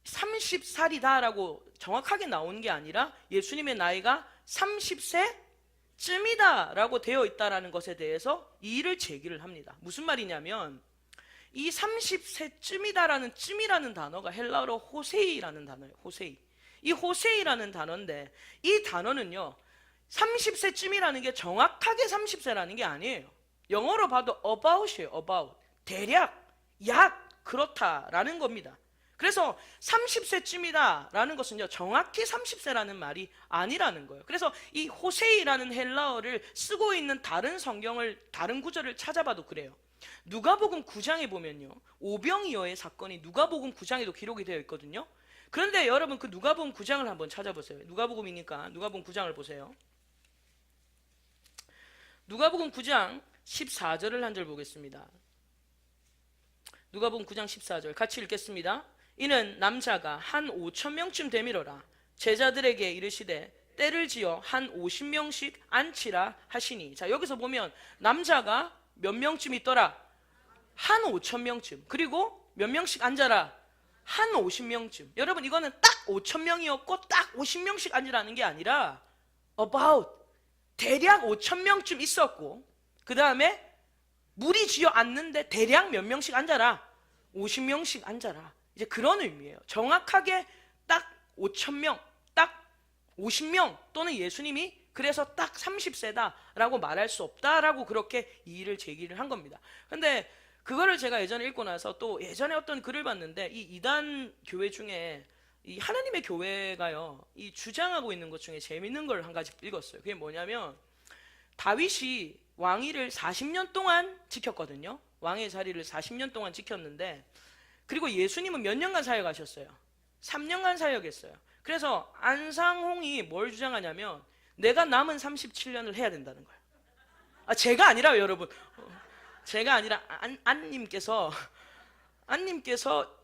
30살이다라고 정확하게 나온 게 아니라 예수님의 나이가 30세쯤이다 라고 되어 있다는 것에 대해서 이의를 제기를 합니다. 무슨 말이냐면, 이 30세쯤이다라는 쯤이라는 단어가 헬라어로 호세이라는 단어예요. 호세이. 이 호세이라는 단어인데, 이 단어는요 30세쯤이라는 게 정확하게 30세라는 게 아니에요. 영어로 봐도 about이에요. about. 대략, 약, 그렇다라는 겁니다. 그래서 30세쯤이다 라는 것은요, 정확히 30세라는 말이 아니라는 거예요. 그래서 이 호세이라는 헬라어를 쓰고 있는 다른 성경을, 다른 구절을 찾아봐도 그래요. 누가복음 9장에 보면요, 오병이어의 사건이 누가복음 9장에도 기록이 되어 있거든요. 그런데 여러분 그 누가복음 9장을 한번 찾아보세요. 누가복음이니까 누가복음 9장을 보세요. 누가복음 9장 14절을 한 절 보겠습니다. 누가복음 9장 14절 같이 읽겠습니다. 이는 남자가 한 5,000명쯤 되밀어라. 제자들에게 이르시되 때를 지어 한 50명씩 앉히라 하시니. 자, 여기서 보면 남자가 몇 명쯤 있더라? 한 5,000명쯤. 그리고 몇 명씩 앉아라? 한 50명쯤. 여러분, 이거는 딱 5,000명이었고 딱 50명씩 앉으라는 게 아니라 about 대략 5,000명쯤 있었고, 그 다음에 무리 지어 앉는데 대략 몇 명씩 앉아라? 50명씩 앉아라. 이제 그런 의미예요. 정확하게 딱 5,000명, 딱 50명 또는 예수님이 그래서 딱 30세다라고 말할 수 없다라고 그렇게 이의를 제기를 한 겁니다. 근데 그거를 제가 예전에 읽고 나서 또 예전에 어떤 글을 봤는데, 이 이단 교회 중에 이 하나님의 교회가요, 이 주장하고 있는 것 중에 재밌는 걸 한 가지 읽었어요. 그게 뭐냐면, 다윗이 왕위를 40년 동안 지켰거든요. 왕의 자리를 40년 동안 지켰는데, 그리고 예수님은 몇 년간 사역하셨어요? 3년간 사역했어요. 그래서 안상홍이 뭘 주장하냐면, 내가 남은 37년을 해야 된다는 거예요. 제가 아니라요, 여러분. 제가 아니라 안님께서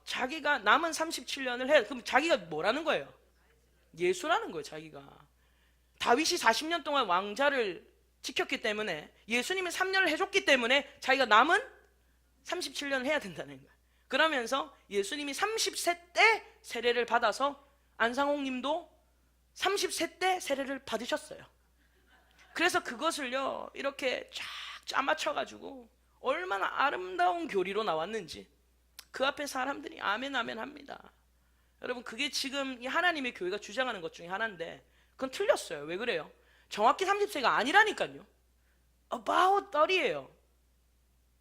자기가 남은 37년을 해. 그럼 자기가 뭐라는 거예요? 예수라는 거예요, 자기가. 다윗이 40년 동안 왕자를 지켰기 때문에, 예수님이 3년을 해줬기 때문에 자기가 남은 37년을 해야 된다는 거예요. 그러면서 예수님이 30세 때 세례를 받아서 안상홍 님도 30세 때 세례를 받으셨어요. 그래서 그것을요, 이렇게 쫙 짜맞춰가지고 얼마나 아름다운 교리로 나왔는지 그 앞에 사람들이 아멘 아멘 합니다. 여러분, 그게 지금 이 하나님의 교회가 주장하는 것 중에 하나인데, 그건 틀렸어요. 왜 그래요? 정확히 30세가 아니라니까요. about 30예요.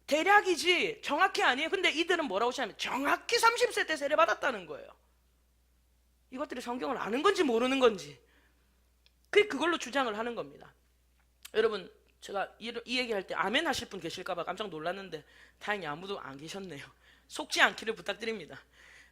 대략이지 정확히 아니에요. 근데 이들은 뭐라고 하냐면 정확히 30세 때 세례 받았다는 거예요. 이것들이 성경을 아는 건지 모르는 건지 그걸로 주장을 하는 겁니다. 여러분, 제가 이 얘기할 때 아멘 하실 분 계실까봐 깜짝 놀랐는데 다행히 아무도 안 계셨네요. 속지 않기를 부탁드립니다.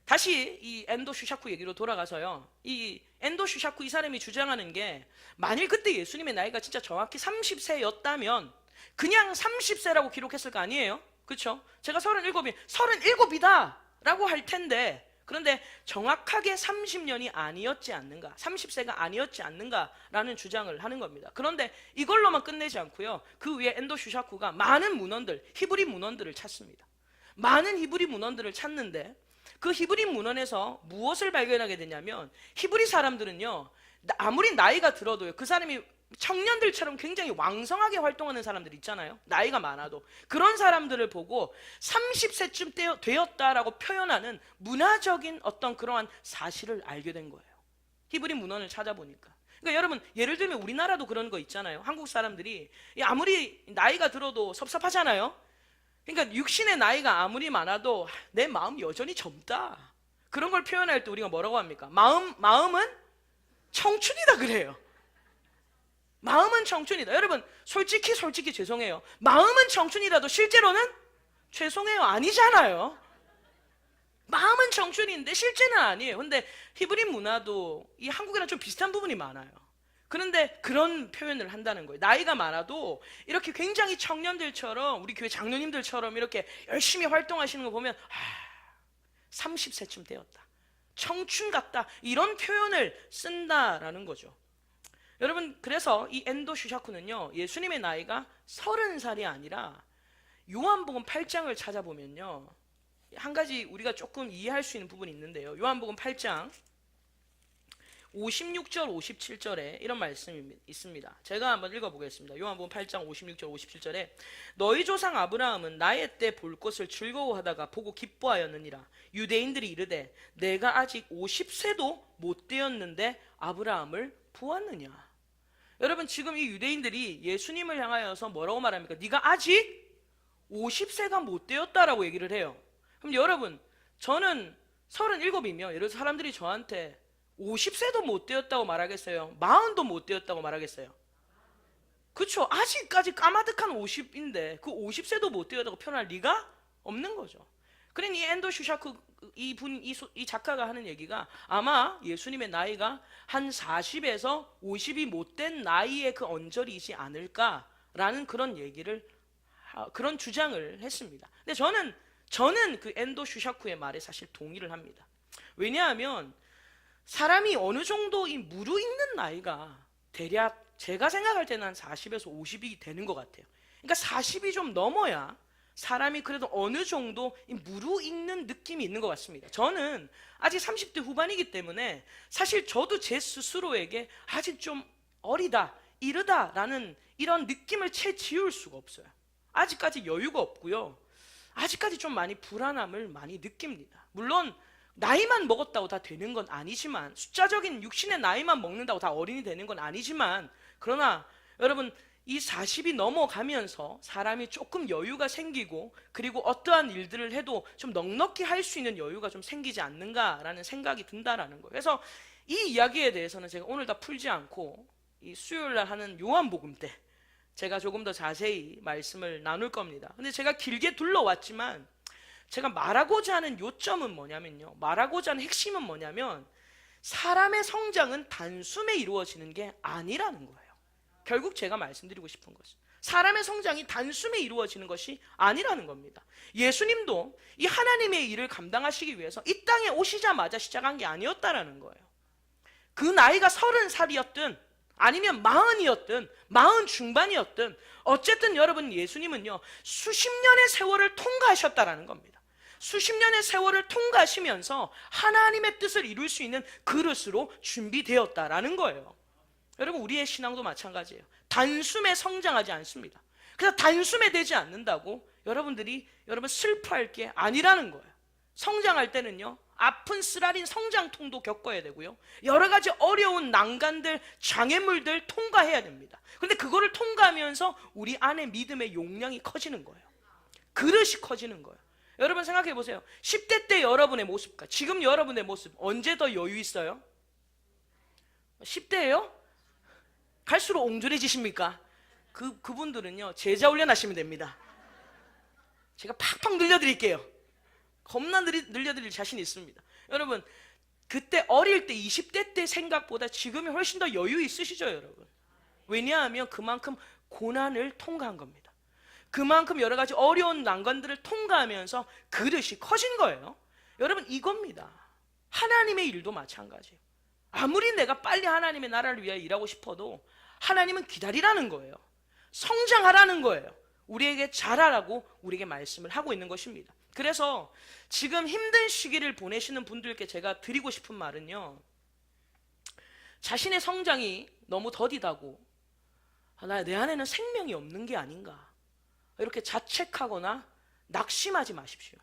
다시 이 엔도 슈샤쿠 얘기로 돌아가서요, 이 엔도 슈샤쿠 이 사람이 주장하는 게, 만일 그때 예수님의 나이가 진짜 정확히 30세였다면 그냥 30세라고 기록했을 거 아니에요? 그렇죠? 제가 37이면 37이다 라고 할 텐데, 그런데 정확하게 30년이 아니었지 않는가, 30세가 아니었지 않는가라는 주장을 하는 겁니다. 그런데 이걸로만 끝내지 않고요, 그 위에 엔도 슈샤쿠가 많은 문헌들, 히브리 문헌들을 찾습니다. 많은 히브리 문헌들을 찾는데, 그 히브리 문헌에서 무엇을 발견하게 되냐면, 히브리 사람들은요, 아무리 나이가 들어도요, 그 사람이 청년들처럼 굉장히 왕성하게 활동하는 사람들 있잖아요. 나이가 많아도. 그런 사람들을 보고 30세쯤 되었다라고 표현하는 문화적인 어떤 그러한 사실을 알게 된 거예요. 히브리 문헌을 찾아보니까. 그러니까 여러분, 예를 들면 우리나라도 그런 거 있잖아요. 한국 사람들이 아무리 나이가 들어도 섭섭하잖아요. 그러니까 육신의 나이가 아무리 많아도 내 마음 여전히 젊다, 그런 걸 표현할 때 우리가 뭐라고 합니까? 마음은 청춘이다 그래요. 마음은 청춘이다. 여러분, 솔직히 죄송해요. 마음은 청춘이라도 실제로는 죄송해요, 아니잖아요. 마음은 청춘인데 실제는 아니에요. 근데 히브리 문화도 이 한국이랑 좀 비슷한 부분이 많아요. 그런데 그런 표현을 한다는 거예요. 나이가 많아도 이렇게 굉장히 청년들처럼, 우리 교회 장로님들처럼 이렇게 열심히 활동하시는 거 보면 30세쯤 되었다, 청춘 같다, 이런 표현을 쓴다라는 거죠. 여러분, 그래서 이 엔도 슈샤쿠는요, 예수님의 나이가 30살이 아니라 요한복음 8장을 찾아보면요, 한 가지 우리가 조금 이해할 수 있는 부분이 있는데요, 요한복음 8장 56절 57절에 이런 말씀이 있습니다. 제가 한번 읽어보겠습니다. 요한복음 8장 56절 57절에 너희 조상 아브라함은 나의 때 볼 것을 즐거워하다가 보고 기뻐하였느니라. 유대인들이 이르되 내가 아직 50세도 못 되었는데 아브라함을 보았느냐. 여러분 지금 이 유대인들이 예수님을 향하여서 뭐라고 말합니까? 네가 아직 50세가 못 되었다라고 얘기를 해요. 그럼 여러분 저는 37이면 예를 들어서 사람들이 저한테 50세도 못 되었다고 말하겠어요? 40도 못 되었다고 말하겠어요? 그렇죠. 아직까지 까마득한 50인데 그 50세도 못 되었다고 표현할 리가 없는 거죠. 그러니 앤더 슈샤크 이 작가가 하는 얘기가 아마 예수님의 나이가 한 40에서 50이 못된 나이의 그 언저리이지 않을까라는 그런 얘기를 그런 주장을 했습니다. 근데 저는 그 앤더 슈샤크의 말에 사실 동의를 합니다. 왜냐하면 사람이 어느 정도 이 무르익는 나이가 대략 제가 생각할 때는 한 40에서 50이 되는 것 같아요. 그러니까 40이 좀 넘어야 사람이 그래도 어느 정도 무르익는 느낌이 있는 것 같습니다. 저는 아직 30대 후반이기 때문에 사실 저도 제 스스로에게 아직 좀 어리다, 이르다라는 이런 느낌을 채 지울 수가 없어요. 아직까지 여유가 없고요. 아직까지 좀 많이 불안함을 많이 느낍니다. 물론 나이만 먹었다고 다 되는 건 아니지만, 숫자적인 육신의 나이만 먹는다고 다 어린이 되는 건 아니지만, 그러나 여러분 이 40이 넘어가면서 사람이 조금 여유가 생기고, 그리고 어떠한 일들을 해도 좀 넉넉히 할 수 있는 여유가 좀 생기지 않는가라는 생각이 든다라는 거예요. 그래서 이 이야기에 대해서는 제가 오늘 다 풀지 않고 이 수요일날 하는 요한복음 때 제가 조금 더 자세히 말씀을 나눌 겁니다. 근데 제가 길게 둘러왔지만 제가 말하고자 하는 요점은 뭐냐면요, 말하고자 하는 핵심은 뭐냐면 사람의 성장은 단숨에 이루어지는 게 아니라는 거예요. 결국 제가 말씀드리고 싶은 것은 사람의 성장이 단숨에 이루어지는 것이 아니라는 겁니다. 예수님도 이 하나님의 일을 감당하시기 위해서 이 땅에 오시자마자 시작한 게 아니었다라는 거예요. 그 나이가 30살이었든 아니면 40이었든 40 중반이었든 어쨌든 여러분 예수님은요 수십 년의 세월을 통과하셨다라는 겁니다. 수십 년의 세월을 통과하시면서 하나님의 뜻을 이룰 수 있는 그릇으로 준비되었다라는 거예요. 여러분 우리의 신앙도 마찬가지예요. 단숨에 성장하지 않습니다. 그래서 단숨에 되지 않는다고 여러분 슬퍼할 게 아니라는 거예요. 성장할 때는요 아픈 쓰라린 성장통도 겪어야 되고요, 여러 가지 어려운 난간들, 장애물들 통과해야 됩니다. 그런데 그거를 통과하면서 우리 안에 믿음의 용량이 커지는 거예요. 그릇이 커지는 거예요. 여러분 생각해 보세요. 10대 때 여러분의 모습과 지금 여러분의 모습 언제 더 여유 있어요? 10대예요? 갈수록 옹졸해지십니까? 그분들은요 제자 훈련하시면 됩니다. 제가 팍팍 늘려드릴게요. 겁나 늘려드릴 자신이 있습니다. 여러분 그때 어릴 때 20대 때 생각보다 지금이 훨씬 더 여유 있으시죠 여러분? 왜냐하면 그만큼 고난을 통과한 겁니다. 그만큼 여러 가지 어려운 난관들을 통과하면서 그릇이 커진 거예요. 여러분 이겁니다. 하나님의 일도 마찬가지예요. 아무리 내가 빨리 하나님의 나라를 위하여 일하고 싶어도 하나님은 기다리라는 거예요. 성장하라는 거예요. 우리에게 잘하라고 우리에게 말씀을 하고 있는 것입니다. 그래서 지금 힘든 시기를 보내시는 분들께 제가 드리고 싶은 말은요, 자신의 성장이 너무 더디다고 내 안에는 생명이 없는 게 아닌가 이렇게 자책하거나 낙심하지 마십시오.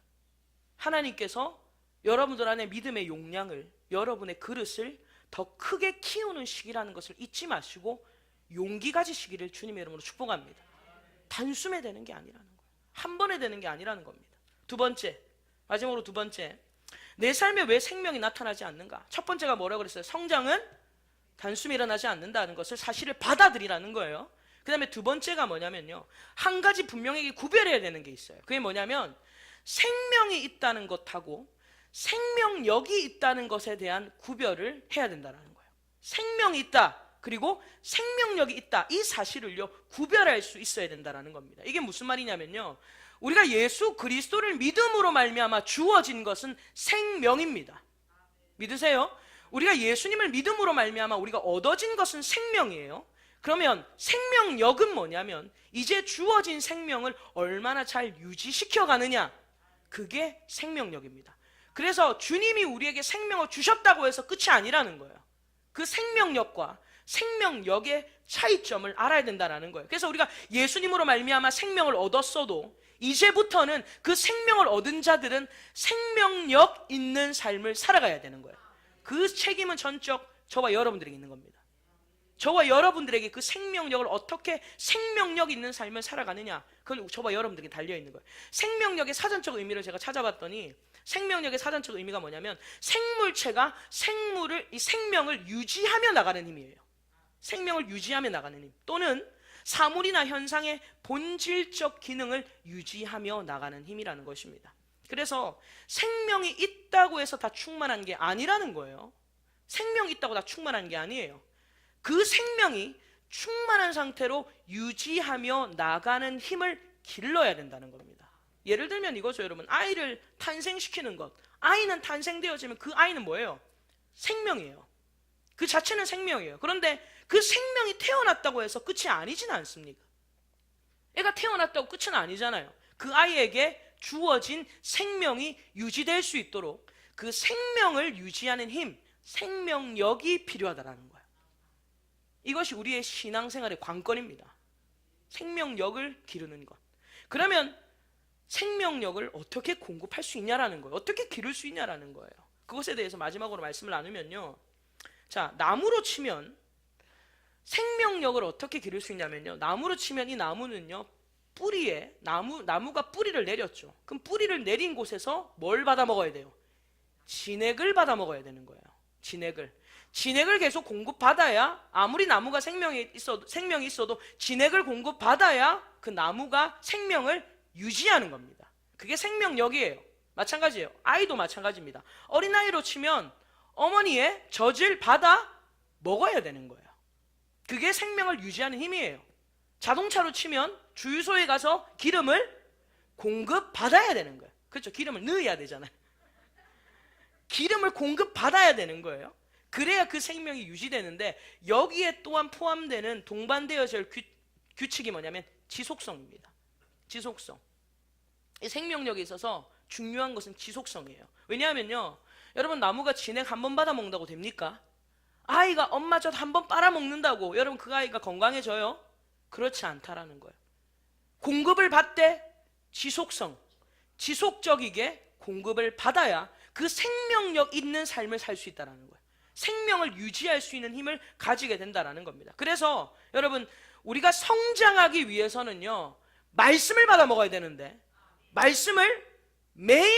하나님께서 여러분들 안에 믿음의 용량을, 여러분의 그릇을 더 크게 키우는 시기라는 것을 잊지 마시고 용기 가지시기를 주님의 이름으로 축복합니다. 단숨에 되는 게 아니라는 거예요. 한 번에 되는 게 아니라는 겁니다. 두 번째, 마지막으로 두 번째, 내 삶에 왜 생명이 나타나지 않는가? 첫 번째가 뭐라고 그랬어요? 성장은 단숨에 일어나지 않는다는 것을 사실을 받아들이라는 거예요. 그 다음에 두 번째가 뭐냐면요, 한 가지 분명하게 구별해야 되는 게 있어요. 그게 뭐냐면 생명이 있다는 것하고 생명력이 있다는 것에 대한 구별을 해야 된다는 거예요. 생명이 있다, 그리고 생명력이 있다, 이 사실을요 구별할 수 있어야 된다는 겁니다. 이게 무슨 말이냐면요, 우리가 예수 그리스도를 믿음으로 말미암아 주어진 것은 생명입니다. 믿으세요? 우리가 예수님을 믿음으로 말미암아 우리가 얻어진 것은 생명이에요. 그러면 생명력은 뭐냐면 이제 주어진 생명을 얼마나 잘 유지시켜 가느냐, 그게 생명력입니다. 그래서 주님이 우리에게 생명을 주셨다고 해서 끝이 아니라는 거예요. 그 생명력과 생명력의 차이점을 알아야 된다는 거예요. 그래서 우리가 예수님으로 말미암아 생명을 얻었어도 이제부터는 그 생명을 얻은 자들은 생명력 있는 삶을 살아가야 되는 거예요. 그 책임은 전적 저와 여러분들에게 있는 겁니다. 저와 여러분들에게 그 생명력을 어떻게 생명력 있는 삶을 살아가느냐, 그건 저와 여러분들에게 달려있는 거예요. 생명력의 사전적 의미를 제가 찾아봤더니 생명력의 사전적 의미가 뭐냐면 생물체가 이 생명을 유지하며 나가는 힘이에요. 생명을 유지하며 나가는 힘, 또는 사물이나 현상의 본질적 기능을 유지하며 나가는 힘이라는 것입니다. 그래서 생명이 있다고 해서 다 충만한 게 아니라는 거예요. 생명이 있다고 다 충만한 게 아니에요. 그 생명이 충만한 상태로 유지하며 나가는 힘을 길러야 된다는 겁니다. 예를 들면 이거죠, 여러분. 아이를 탄생시키는 것. 아이는 탄생되어지면 그 아이는 뭐예요? 생명이에요. 그 자체는 생명이에요. 그런데 그 생명이 태어났다고 해서 끝이 아니지는 않습니까? 애가 태어났다고 끝은 아니잖아요. 그 아이에게 주어진 생명이 유지될 수 있도록 그 생명을 유지하는 힘, 생명력이 필요하다는 거예요. 이것이 우리의 신앙생활의 관건입니다. 생명력을 기르는 것. 그러면 생명력을 어떻게 공급할 수 있냐라는 거예요. 어떻게 기를 수 있냐라는 거예요. 그것에 대해서 마지막으로 말씀을 나누면요, 자, 나무로 치면 생명력을 어떻게 기를 수 있냐면요, 나무로 치면 이 나무는요, 뿌리에 나무가 뿌리를 내렸죠. 그럼 뿌리를 내린 곳에서 뭘 받아 먹어야 돼요? 진액을 받아 먹어야 되는 거예요. 진액을 계속 공급받아야, 아무리 나무가 생명이 있어도 진액을 공급받아야 그 나무가 생명을 유지하는 겁니다. 그게 생명력이에요. 마찬가지예요. 아이도 마찬가지입니다. 어린아이로 치면 어머니의 젖을 받아 먹어야 되는 거예요. 그게 생명을 유지하는 힘이에요. 자동차로 치면 주유소에 가서 기름을 공급받아야 되는 거예요. 그렇죠? 기름을 넣어야 되잖아요. 기름을 공급받아야 되는 거예요. 그래야 그 생명이 유지되는데, 여기에 또한 포함되는 동반되어야 할 규칙이 뭐냐면 지속성입니다. 지속성. 이 생명력에 있어서 중요한 것은 지속성이에요. 왜냐하면요, 여러분, 나무가 진액 한 번 받아 먹는다고 됩니까? 아이가 엄마 젖 한 번 빨아 먹는다고 여러분 그 아이가 건강해져요? 그렇지 않다라는 거예요. 공급을 받되 지속적이게 공급을 받아야 그 생명력 있는 삶을 살 수 있다는 거예요. 생명을 유지할 수 있는 힘을 가지게 된다는 겁니다. 그래서 여러분, 우리가 성장하기 위해서는요, 말씀을 받아 먹어야 되는데 말씀을 매일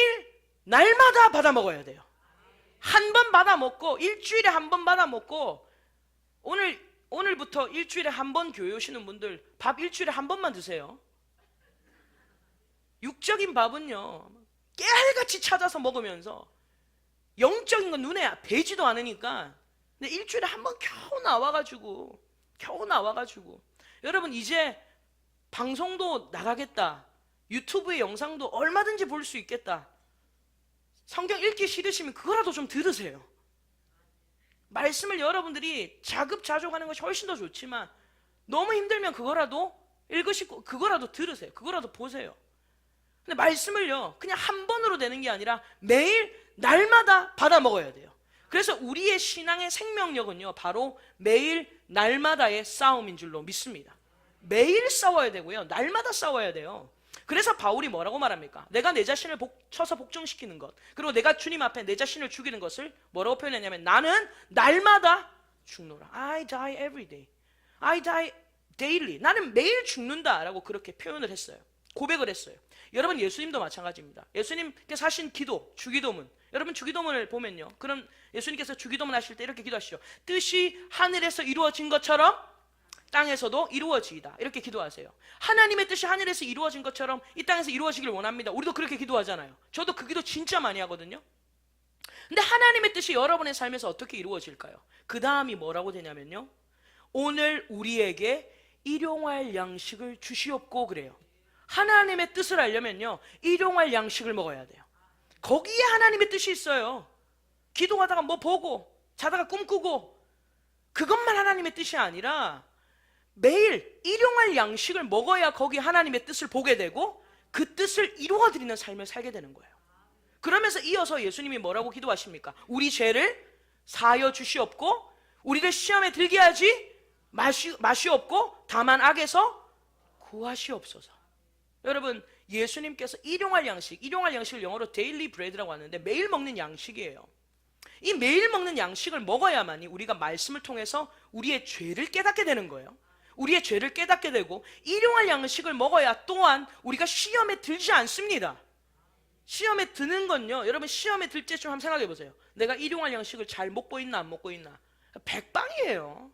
날마다 받아 먹어야 돼요. 한 번 받아 먹고, 일주일에 한 번 받아 먹고, 오늘부터 일주일에 한 번 교회 오시는 분들 밥 일주일에 한 번만 드세요. 육적인 밥은요, 깨알같이 찾아서 먹으면서 영적인 건 눈에 배지도 않으니까, 근데 일주일에 한 번 겨우 나와가지고 여러분, 이제 방송도 나가겠다, 유튜브의 영상도 얼마든지 볼 수 있겠다. 성경 읽기 싫으시면 그거라도 좀 들으세요. 말씀을 여러분들이 자급자족하는 것이 훨씬 더 좋지만, 너무 힘들면 그거라도 읽으시고 그거라도 들으세요. 그거라도 보세요. 근데 말씀을요, 그냥 한 번으로 되는 게 아니라 매일 날마다 받아 먹어야 돼요. 그래서 우리의 신앙의 생명력은요, 바로 매일 날마다의 싸움인 줄로 믿습니다. 매일 싸워야 되고요, 날마다 싸워야 돼요. 그래서 바울이 뭐라고 말합니까? 내가 내 자신을 쳐서 복종시키는 것, 그리고 내가 주님 앞에 내 자신을 죽이는 것을 뭐라고 표현했냐면, 나는 날마다 죽노라. I die every day. I die daily. 나는 매일 죽는다라고 그렇게 표현을 했어요. 고백을 했어요. 여러분, 예수님도 마찬가지입니다. 예수님께서 하신 기도, 주기도문. 여러분, 주기도문을 보면요, 그럼 예수님께서 주기도문 하실 때 이렇게 기도하시죠. 뜻이 하늘에서 이루어진 것처럼 땅에서도 이루어지이다, 이렇게 기도하세요. 하나님의 뜻이 하늘에서 이루어진 것처럼 이 땅에서 이루어지길 원합니다. 우리도 그렇게 기도하잖아요. 저도 그 기도 진짜 많이 하거든요. 근데 하나님의 뜻이 여러분의 삶에서 어떻게 이루어질까요? 그 다음이 뭐라고 되냐면요, 오늘 우리에게 일용할 양식을 주시옵고 그래요. 하나님의 뜻을 알려면요, 일용할 양식을 먹어야 돼요. 거기에 하나님의 뜻이 있어요. 기도하다가 뭐 보고 자다가 꿈꾸고 그것만 하나님의 뜻이 아니라 매일 일용할 양식을 먹어야 거기 하나님의 뜻을 보게 되고 그 뜻을 이루어드리는 삶을 살게 되는 거예요. 그러면서 이어서 예수님이 뭐라고 기도하십니까? 우리 죄를 사하여 주시옵고 우리를 시험에 들게 하지 마시옵고 다만 악에서 구하시옵소서. 여러분, 예수님께서 일용할 양식을 영어로 daily bread라고 하는데 매일 먹는 양식이에요. 이 매일 먹는 양식을 먹어야만이 우리가 말씀을 통해서 우리의 죄를 깨닫게 되는 거예요. 우리의 죄를 깨닫게 되고 일용할 양식을 먹어야 또한 우리가 시험에 들지 않습니다. 시험에 드는 건요, 여러분 시험에 들 때쯤 한번 생각해 보세요. 내가 일용할 양식을 잘 먹고 있나 안 먹고 있나. 백방이에요.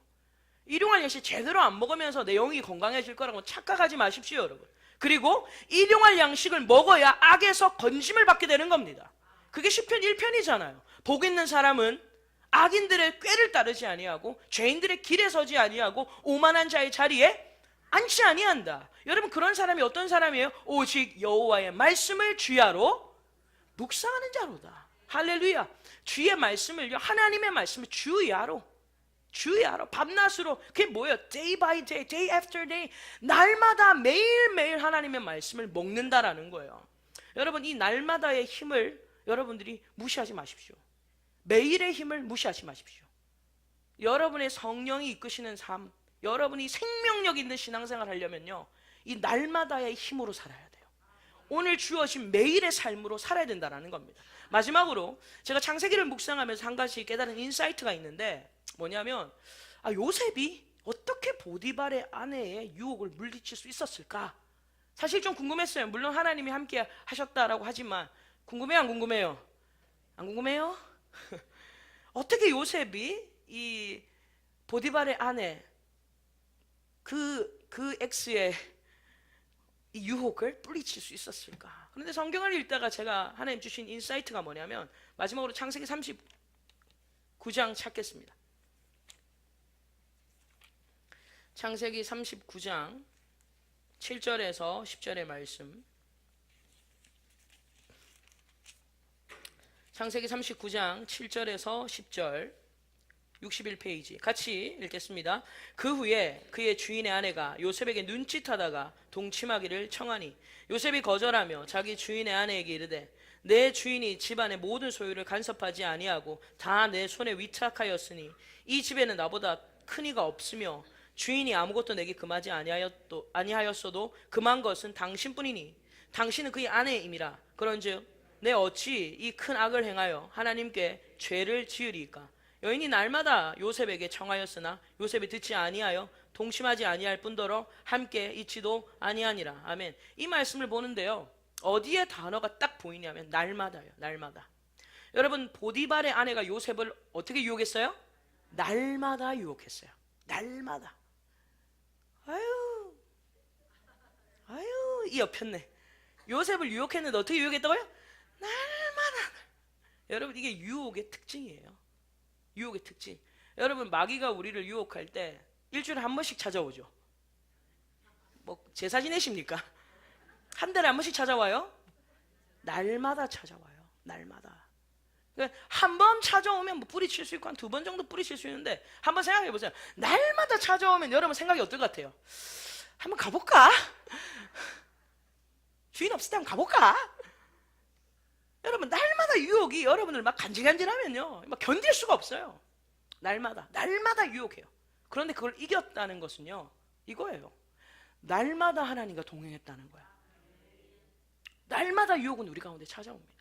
일용할 양식 제대로 안 먹으면서 내 영이 건강해질 거라고 착각하지 마십시오, 여러분. 그리고 일용할 양식을 먹어야 악에서 건짐을 받게 되는 겁니다. 그게 시편 1편이잖아요. 복 있는 사람은 악인들의 꾀를 따르지 아니하고 죄인들의 길에 서지 아니하고 오만한 자의 자리에 앉지 아니한다. 여러분, 그런 사람이 어떤 사람이에요? 오직 여호와의 말씀을 주야로 묵상하는 자로다. 할렐루야. 주의 말씀을요, 하나님의 말씀을 주야로 밤낮으로. 그게 뭐예요? day by day, day after day, 날마다 매일매일 하나님의 말씀을 먹는다라는 거예요. 여러분, 이 날마다의 힘을 여러분들이 무시하지 마십시오. 매일의 힘을 무시하지 마십시오. 여러분의 성령이 이끄시는 삶, 여러분이 생명력 있는 신앙생활 하려면요, 이 날마다의 힘으로 살아야 돼요. 오늘 주어진 매일의 삶으로 살아야 된다는 겁니다. 마지막으로 제가 창세기를 묵상하면서 한 가지 깨달은 인사이트가 있는데, 뭐냐면 요셉이 어떻게 보디발의 아내의 유혹을 물리칠 수 있었을까? 사실 좀 궁금했어요. 물론 하나님이 함께 하셨다라고 하지만 궁금해요, 안 궁금해요? 안 궁금해요? 어떻게 요셉이 이 보디발의 아내 그 엑스의 이 유혹을 뿌리칠 수 있었을까? 그런데 성경을 읽다가 제가 하나님 주신 인사이트가 뭐냐면, 마지막으로 창세기 39장 찾겠습니다. 창세기 39장 7절에서 10절의 말씀. 창세기 39장 7절에서 10절, 61페이지 같이 읽겠습니다. 그 후에 그의 주인의 아내가 요셉에게 눈짓하다가 동침하기를 청하니 요셉이 거절하며 자기 주인의 아내에게 이르되, 내 주인이 집안의 모든 소유를 간섭하지 아니하고 다 내 손에 위탁하였으니 이 집에는 나보다 큰 이가 없으며 주인이 아무것도 내게 금하지 아니하였어도 금한 것은 당신뿐이니 당신은 그의 아내임이라. 그런즉 내 어찌 이 큰 악을 행하여 하나님께 죄를 지으리이까? 여인이 날마다 요셉에게 청하였으나 요셉이 듣지 아니하여 동침하지 아니할 뿐더러 함께 있지도 아니하니라. 아멘. 이 말씀을 보는데요, 어디에 단어가 딱 보이냐면 날마다예요. 날마다. 여러분, 보디발의 아내가 요셉을 어떻게 유혹했어요? 날마다 유혹했어요. 날마다. 아유 이 엎혔네. 요셉을 유혹했는데 어떻게 유혹했다고요? 날마다. 여러분, 이게 유혹의 특징이에요. 유혹의 특징. 여러분, 마귀가 우리를 유혹할 때 일주일에 한 번씩 찾아오죠. 뭐 제사 지내십니까? 한 달에 한 번씩 찾아와요? 날마다 찾아와요. 날마다. 그러니까 한 번 찾아오면 뭐 뿌리칠 수 있고 한 2번 정도 뿌리칠 수 있는데, 한번 생각해 보세요. 날마다 찾아오면 여러분 생각이 어떨 것 같아요? 한번 가볼까? 주인 없을 때 한번 가볼까? 여러분, 날마다 유혹이 여러분을 막 간질간질하면요, 막 견딜 수가 없어요. 날마다 유혹해요. 그런데 그걸 이겼다는 것은요, 이거예요. 날마다 하나님과 동행했다는 거야. 날마다 유혹은 우리 가운데 찾아옵니다.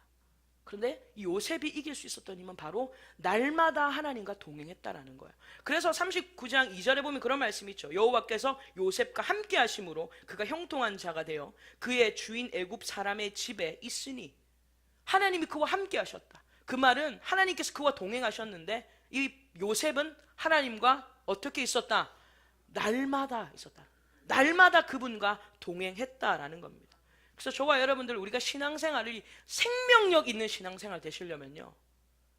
그런데 이 요셉이 이길 수 있었던 힘은 바로 날마다 하나님과 동행했다라는 거예요. 그래서 39장 2절에 보면 그런 말씀이 있죠. 여호와께서 요셉과 함께 하심으로 그가 형통한 자가 되어 그의 주인 애굽 사람의 집에 있으니, 하나님이 그와 함께 하셨다. 그 말은 하나님께서 그와 동행하셨는데 이 요셉은 하나님과 어떻게 있었다? 날마다 있었다. 날마다 그분과 동행했다라는 겁니다. 그래서 저와 여러분들, 우리가 신앙생활이 생명력 있는 신앙생활 되시려면요,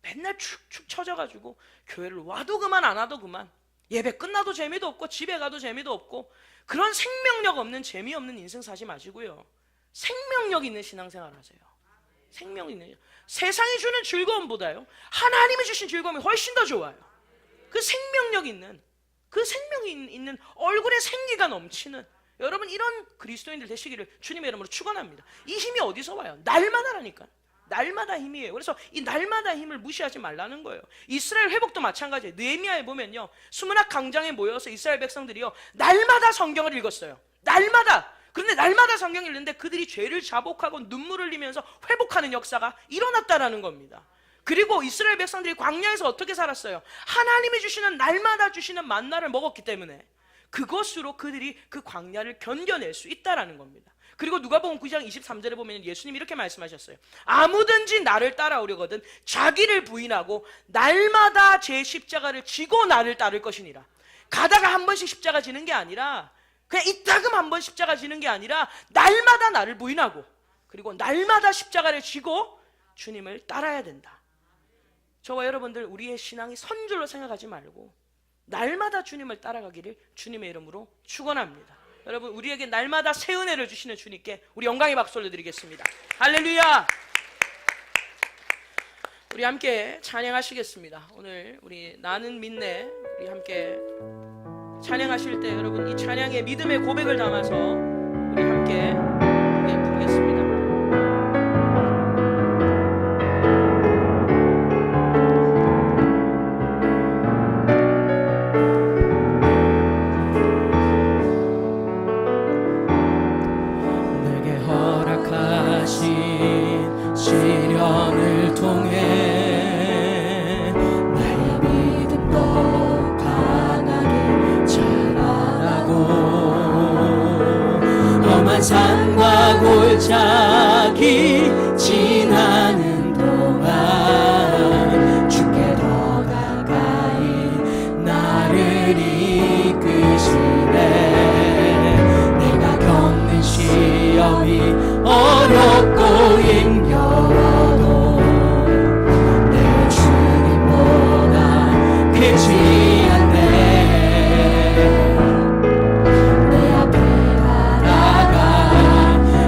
맨날 축축 처져가지고 교회를 와도 그만 안 와도 그만, 예배 끝나도 재미도 없고 집에 가도 재미도 없고, 그런 생명력 없는 재미없는 인생 사지 마시고요, 생명력 있는 신앙생활 하세요. 생명 있는, 세상이 주는 즐거움보다요 하나님이 주신 즐거움이 훨씬 더 좋아요. 그 생명력 있는, 그 생명이 있는, 얼굴에 생기가 넘치는 여러분, 이런 그리스도인들 되시기를 주님의 이름으로 축원합니다. 이 힘이 어디서 와요? 날마다라니까. 날마다 힘이에요. 그래서 이 날마다 힘을 무시하지 말라는 거예요. 이스라엘 회복도 마찬가지예요. 느헤미야에 보면요, 수문학 강장에 모여서 이스라엘 백성들이요, 날마다 성경을 읽었어요. 날마다. 그런데 날마다 성경을 읽는데 그들이 죄를 자복하고 눈물을 흘리면서 회복하는 역사가 일어났다라는 겁니다. 그리고 이스라엘 백성들이 광야에서 어떻게 살았어요? 하나님이 주시는 날마다 주시는 만나를 먹었기 때문에 그것으로 그들이 그 광야를 견뎌낼 수 있다라는 겁니다. 그리고 누가복음 9장 23절에 보면 예수님이 이렇게 말씀하셨어요. 아무든지 나를 따라오려거든 자기를 부인하고 날마다 제 십자가를 지고 나를 따를 것이니라. 가다가 한 번씩 십자가 지는 게 아니라, 그냥 이따금 한 번 십자가 지는 게 아니라 날마다 나를 부인하고 그리고 날마다 십자가를 지고 주님을 따라야 된다. 저와 여러분들, 우리의 신앙이 선줄로 생각하지 말고 날마다 주님을 따라가기를 주님의 이름으로 축원합니다. 여러분, 우리에게 날마다 새 은혜를 주시는 주님께 우리 영광의 박수 올려드리겠습니다. 할렐루야. 우리 함께 찬양하시겠습니다. 오늘 우리 나는 믿네, 우리 함께 찬양하실 때 여러분 이 찬양의 믿음의 고백을 담아서 우리 함께 부르겠습니다. 내게 허락하신 시련을 통해 나의 믿음도 강하게 자라고 험한 산과 골짜기 지나는 동안 주께 더 가까이 나를 이끄시네. 내가 겪는 시험이 어렵고 힘겨워도 내 주님보다 크지 않네. 내 앞에 나라가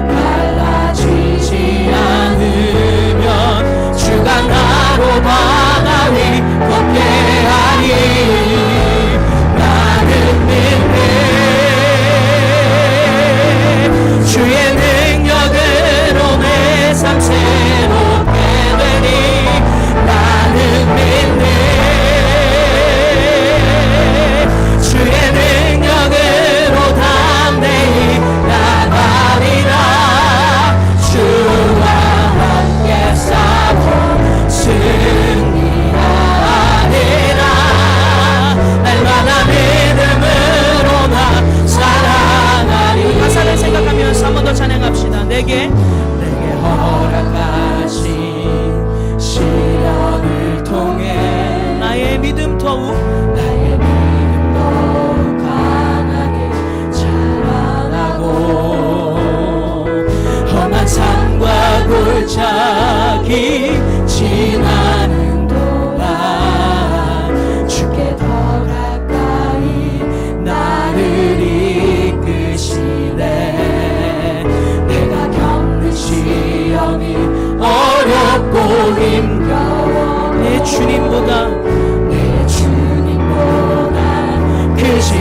갈라지지 않으면 주가 나로 바다 위 걷게 하리. 나는 믿네. 주의 능력으로 내 삶 새롭게 되니 나는 믿네. 주의 능력으로 담대히 나가리라. 주와 함께 싸워 승리하리라. 날마다 믿음으로 나 살아가리. 가사를 생각하면서 한 번 더 찬양합시다. 내게 허락하신 시련을 통해 나의 믿음 더욱 나의 믿음도 강하게 자라나고 험한 산과 골짜기 지나는 동안 주께 더 가까이 나를 이끄시네. 내가 겪는 시험이 어렵고 힘겨워 내 주님보다 크지